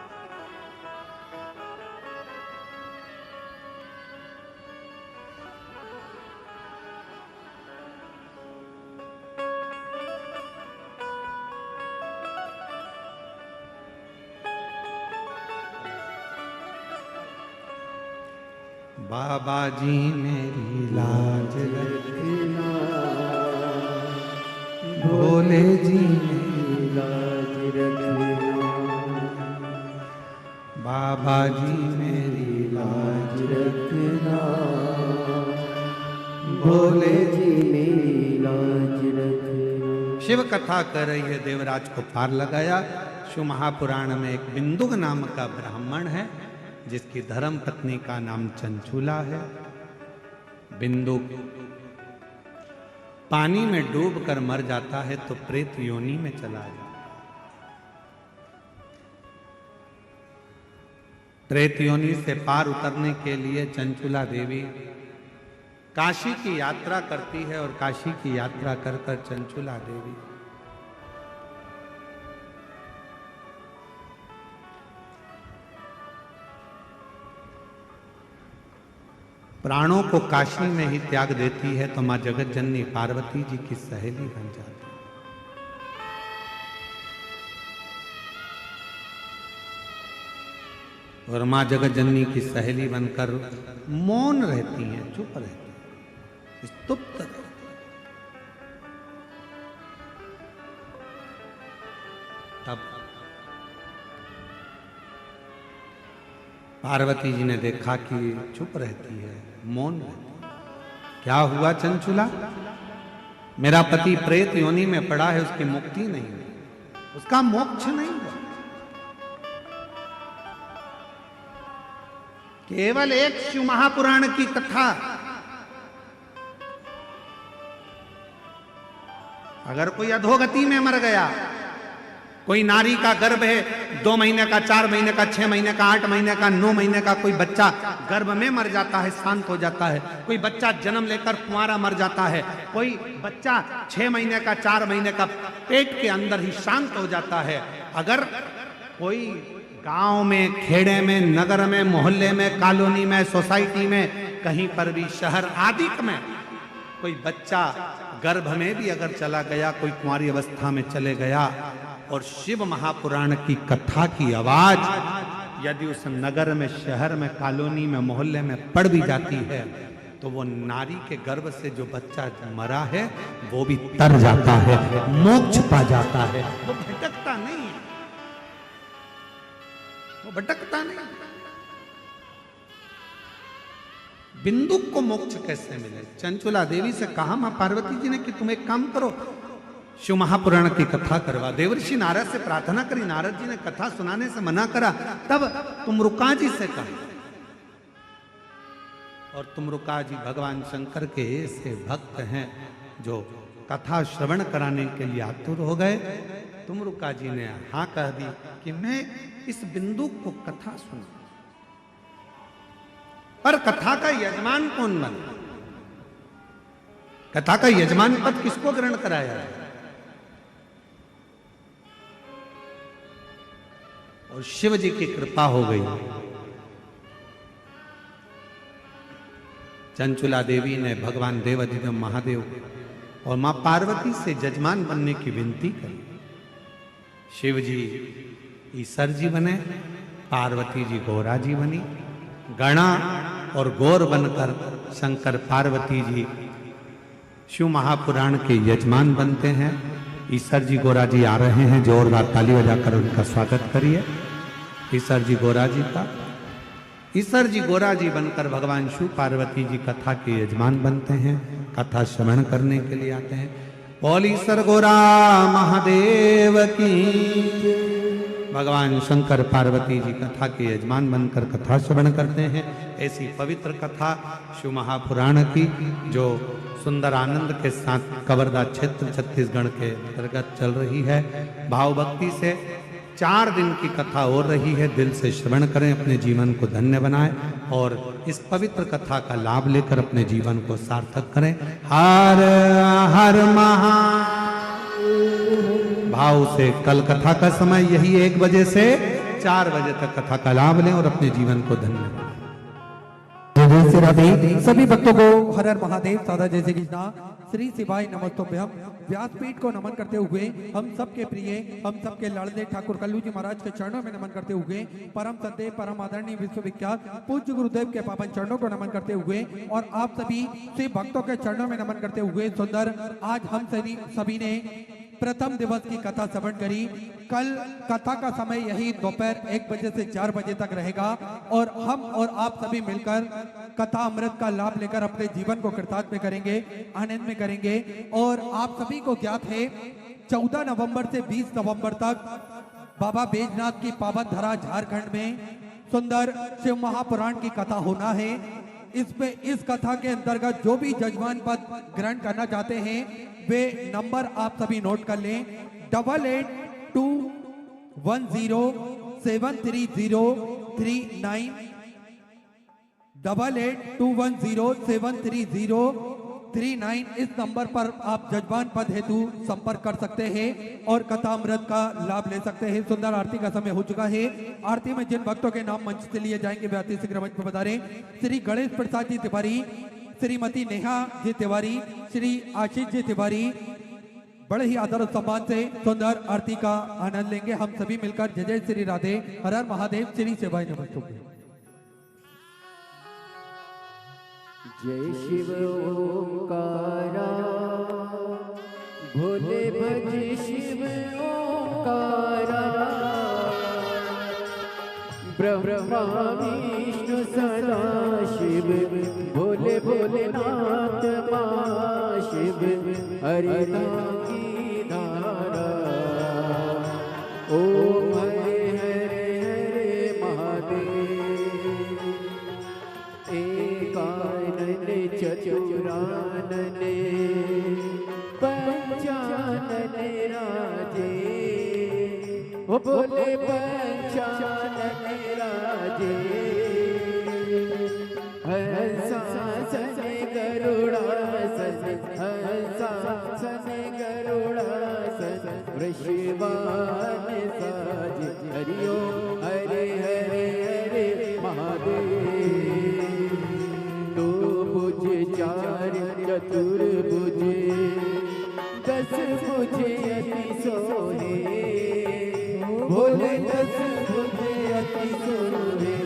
बाबा जी मेरी लाज रखना, भोले जी मेरी लाज रखना, बाबा जी मेरी लाज रखना, भोले जी मेरी लाज रखना। शिव कथा कर रही है, देवराज को पार लगाया। शिव महापुराण में एक बिंदुक नाम का ब्राह्मण है जिसकी धर्म पत्नी का नाम चंचूला है। बिंदुक पानी में डूबकर मर जाता है तो प्रेत योनि में चला जाता है। प्रेत योनि से पार उतरने के लिए चंचूला देवी काशी की यात्रा करती है और काशी की यात्रा कर कर चंचूला देवी प्राणों को काशी में ही त्याग देती है तो मां जगत जननी पार्वती जी की सहेली बन जाती है। और मां जगत जननी की सहेली बनकर मौन रहती हैं, चुप रहती हैं, स्तुप्त रहती हैं। तब पार्वती जी ने देखा कि चुप रहती है, मौन रहती है। क्या हुआ चंचूला? मेरा पति प्रेत योनि में पड़ा है, उसकी मुक्ति नहीं हुई, उसका मोक्ष नहीं हुआ। केवल एक शिव महापुराण की कथा, अगर कोई अधोगति में मर गया, कोई नारी का गर्भ है, 2 महीने का, 4 महीने का, 6 महीने का, 8 महीने का, 9 महीने का कोई बच्चा गर्भ में मर जाता है, शांत हो जाता है। कोई बच्चा जन्म लेकर कुंवारा मर जाता है, कोई बच्चा 6 महीने का, 4 महीने का पेट के अंदर ही शांत हो जाता है। अगर कोई गांव में, खेड़े में, नगर में, मोहल्ले में, कॉलोनी में, सोसाइटी में, कहीं पर भी, शहर आदि में कोई बच्चा गर्भ में भी अगर चला गया, कोई कुंवारी अवस्था में चले गया और शिव महापुराण की कथा की आवाज यदि उस नगर में, शहर में, कॉलोनी में, मोहल्ले में पड़ भी जाती है तो वो नारी के गर्भ से जो बच्चा मरा है वो भी तर जाता है, मोक्ष पा जाता है। वो भटकता नहीं है, वो भटकता नहीं। बिंदुक को मोक्ष कैसे मिले? चंचूला देवी से कहा मां पार्वती जी ने कि तुम एक काम करो, शिव महापुराण की कथा करवा। देवर्षि नारद से प्रार्थना करी, नारद जी ने कथा सुनाने से मना करा। तब तुमरुका जी से कहा, और तुमरुका जी भगवान शंकर के ऐसे भक्त हैं जो कथा श्रवण कराने के लिए आतुर हो गए। तुमरुका जी ने हाँ कह दी कि मैं इस बिंदु को कथा सुना, पर कथा का यजमान कौन बना? कथा का यजमान पद किसको ग्रहण कराया है? और शिव जी की कृपा हो गई। चंचुला देवी ने भगवान देवाधिदेव महादेव और मां पार्वती से जजमान बनने की विनती करी। शिव जी ईसर जी बने, पार्वती जी गौरा जी बनी। गणा और गौर बनकर शंकर पार्वती जी शिव महापुराण के यजमान बनते हैं। ईसर जी गौरा जी आ रहे हैं, जोरदार ताली बजाकर उनका स्वागत करिए। ईसर जी गौरा जी का, ईसर जी गौरा जी बनकर भगवान शिव पार्वती जी कथा के यजमान बनते हैं, कथा श्रवण करने के लिए आते हैं। बोल ईसर गौरा महादेव की। भगवान शंकर पार्वती जी कथा के यजमान बनकर कथा श्रवण करते हैं। ऐसी पवित्र कथा शिव महापुराण की जो सुंदर आनंद के साथ कवर्धा क्षेत्र छत्तीसगढ़ के अंतर्गत चल रही है। भाव भक्ति से 4 दिन की कथा हो रही है। दिल से श्रवण करें, अपने जीवन को धन्य बनाएं और इस पवित्र कथा का लाभ लेकर अपने जीवन को सार्थक करें। हर हर महा भाव से कल कथा का समय यही 1 बजे से 4 बजे तक कथा का लाभ लें और अपने जीवन को धन्य बनाएं। जय श्री राधे। सभी भक्तों को हर हर महादेव सादा जय श्री कृष्णा श्री शिवाय नमस्तोभ्यम। व्यासपीठ को नमन करते हुए हम सबके प्रिय, हम सबके लाडले ठाकुर कल्लू जी महाराज के चरणों में नमन करते हुए परम सत्य परम आदरणीय विश्वविख्यात पूज्य गुरुदेव के पावन चरणों को नमन करते हुए और आप सभी शिव भक्तों के चरणों में नमन करते हुए सुंदर आज हम सभी ने प्रथम दिवस की कथा श्रवण करी। कल कथा का समय यही दोपहर 1 बजे से 4 बजे तक रहेगा और हम और आप सभी मिलकर कथा अमृत का लाभ लेकर अपने जीवन को कृतार्थ में करेंगे, आनंद में करेंगे। और आप सभी को ज्ञात है 14 नवंबर से 20 नवंबर तक बाबा बैजनाथ की पावन धरा झारखंड में सुंदर शिव महापुराण की कथा होना है। इसमें इस कथा के अंतर्गत जो भी जजमान पद ग्रहण करना चाहते हैं वे नंबर आप सभी नोट कर लें। 8821073039 8821073039 इस नंबर पर आप जजमान पद हेतु संपर्क कर सकते हैं और कथामृत का लाभ ले सकते हैं। सुंदर आरती का समय हो चुका है। आरती में जिन भक्तों के नाम मंच से लिए जाएंगे वे अति शीघ्र मंच पर पधारें। श्री गणेश प्रसाद जी तिवारी, श्रीमती नेहा जी तिवारी, श्री आशीष जी तिवारी बड़े ही आदर और सम्मान से सुंदर आरती का आनंद लेंगे। हम सभी मिलकर जय जय श्री राधे, हर हर महादेव, श्री शिवाय नमस्तुभ्यं। जय शिव ओंकारा, भोले भज शिव ओंकारा, ब्रह्मा विष्णु सदा शिव, भोले भोलेनाथ महाशिव, हरिनाम की धारा। ओम हरे हरे हरे महादेव, एकानन चतुरानन पंचानन राजे, ओ बोले पंचानन राजे, हंसासन गरुड़ासन, हंसासन गरुड़ासन, वृषभान साज, हरि ओम हरे हरे हरे महादेव। दो भुज चार चतुर्भुज, 10 भुज अति सोहे, भोले 10 भुज अति सोहे।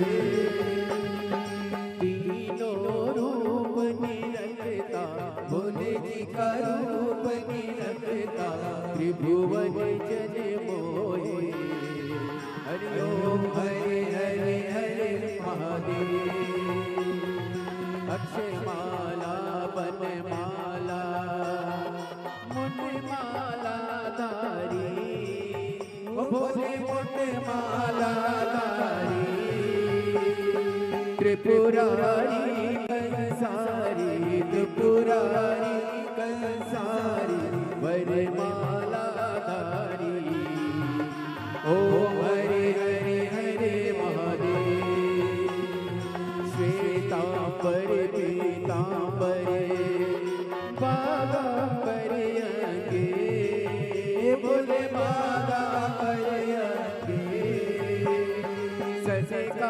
तीनों रूप निरखता, भोले जी का रूप निरखता, त्रिभुवन जन मोहे। हरि ओम हरे हरे हरे महादेव। अक्षय माला बन माला, मुंड माला धारी, ओ भोले मुंड माला धारी, त्रिपुरारी कंसारी, त्रिपुरारी कंसारी, वर माला धारी।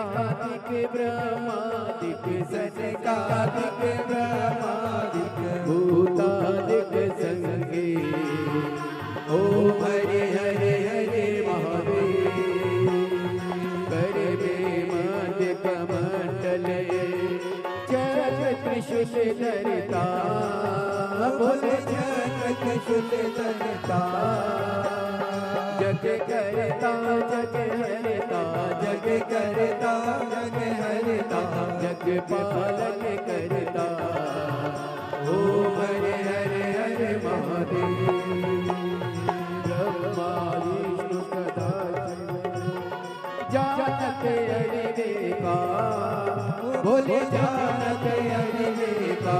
सनकादिक ब्रह्मादिक सनकादिक ब्रह्मादिक भूतादिक संगे ओम हरे हरे हरे महादेव करवे मध्य कमंडल चक्र त्रिशूल धरता बोले चक्र त्रिशूल धरता जग करता जग हरता जग करता जग हरता जग पालन करता ओम हरे हरे हरे महादेव ब्रह्मा विष्णु सदा जानत अविवेका बोले जानत अविवेका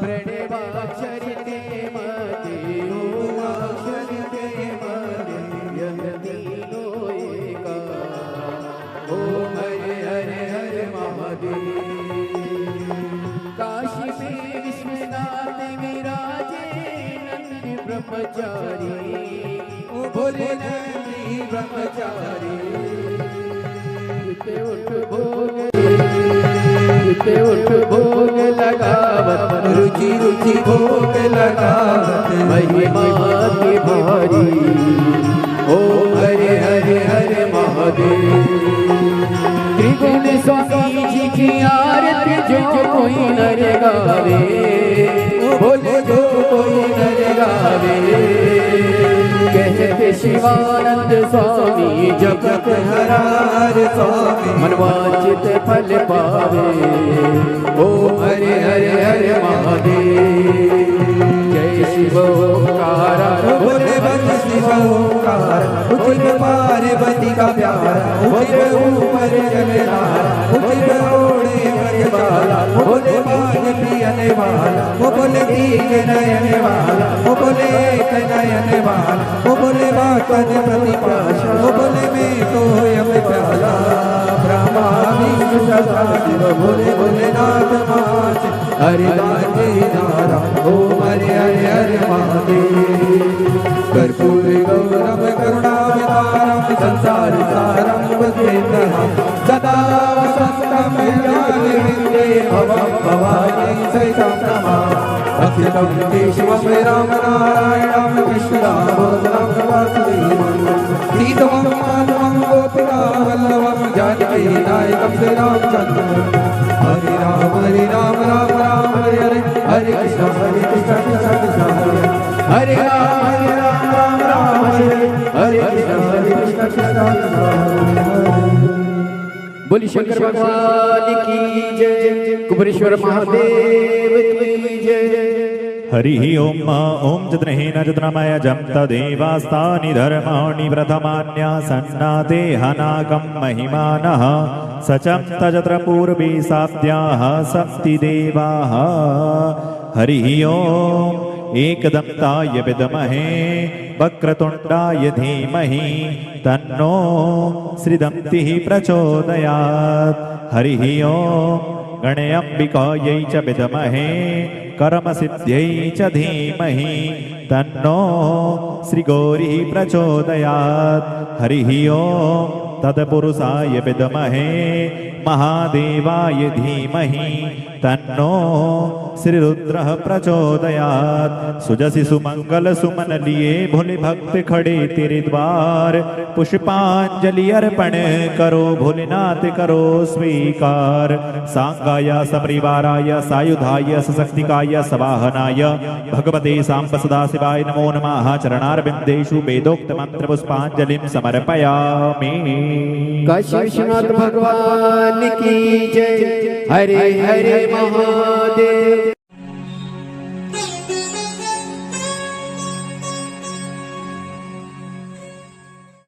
प्रणवाक्षर ते मते ओमाक्षर ते मते यम तीनो एका ओम हरे हरे हरे महादेव काशी में विश्वनाथ विराजे नंद ब्रह्मचारी बोले नंदी ब्रह्मचारी उठ भोग लगावत रुचि रुचि भोग लगावत महिमा की भारी ओम हरे हरे हरे महादेव त्रिगुण स्वामी जी की आरती जो कोई नर गावे बोले जो कोई नर गावे कहते शिवानंद स्वामी जगत हरार स्वामी मनवांचित फल पावे ओम हरे हरे हरे महादेव जय शिव ओंकारा बोले बल शिव ओंकारा उचित पार्वती का प्यारा उचित ऊपर जलधारा उचित ओढ़े मरवाला बोले बाल पियने वाला वो बोले दीख नयने वाला वो बोले एक नयने वाला वो बोले बातन प्रतिपाशा वो बोले मैं तो यम प्याला ब्रह्मा विष्णु सदा शिव बोले बोले नाथ माच हरे राधे नारा ओम हरे हरे हरे महादेव कर्पूर गौरम करुणावतारम संसार सारम वंदेहम सदा वसंतम ज्ञानविन्दे भवं भवानी सहितं नमामि अखिलं केशवं राम नारायणं कृष्णदामोदरं वासुदेवं सीतं माधवं गोपिका वल्लभं जानकी नायकं श्रीरामचन्द्रं हरे राम राम राम हरे हरे हरे कृष्ण कृष्ण कृष्ण हरे राम राम हरे हरे कृष्ण कृष्ण बोली शंकर भगवान की जय कुबेरेश्वर महादेव की जय हरि ओम ओम जद्रहेन जद्रमय जम तदेवास्तानि धर्माणि प्रथमान्यासन्नाते हनाकं महिमानः सचं तजत्र पूर्वे साप्त्याः सप्ति देवाः हरि ओम एकदन्ताय विद्महे वक्रतुण्डाय धीमहि तन्नो श्रीदन्तिः प्रचोदयात् हरि ओम गणेऽम्बिकायै च विद्महे कर्मसिद्ध्यै च धीमहि तन्नो श्रीगौरी प्रचोदयात् हरि ओम तत्पुरुषाय विद्महे महादेवाय धीमहि तन्नो श्रीरुद्रः प्रचोदयात् सुजसि सुमंगल सुमन लिए भोले भक्त खड़े तेरे द्वार पुष्पांजलि अर्पण करो भोलेनाथ करो स्वीकार सांगाय सपरिवाराय सायुधाय सशक्तिकाय सवाहनाय भगवते सांब सदाशिवाय नमो नमः चरणारविन्देषु वेदोक्त मंत्र पुष्पांजलिं समर्पयामि। काशी विश्वनाथ भगवान की जय हरे हरे महादेव।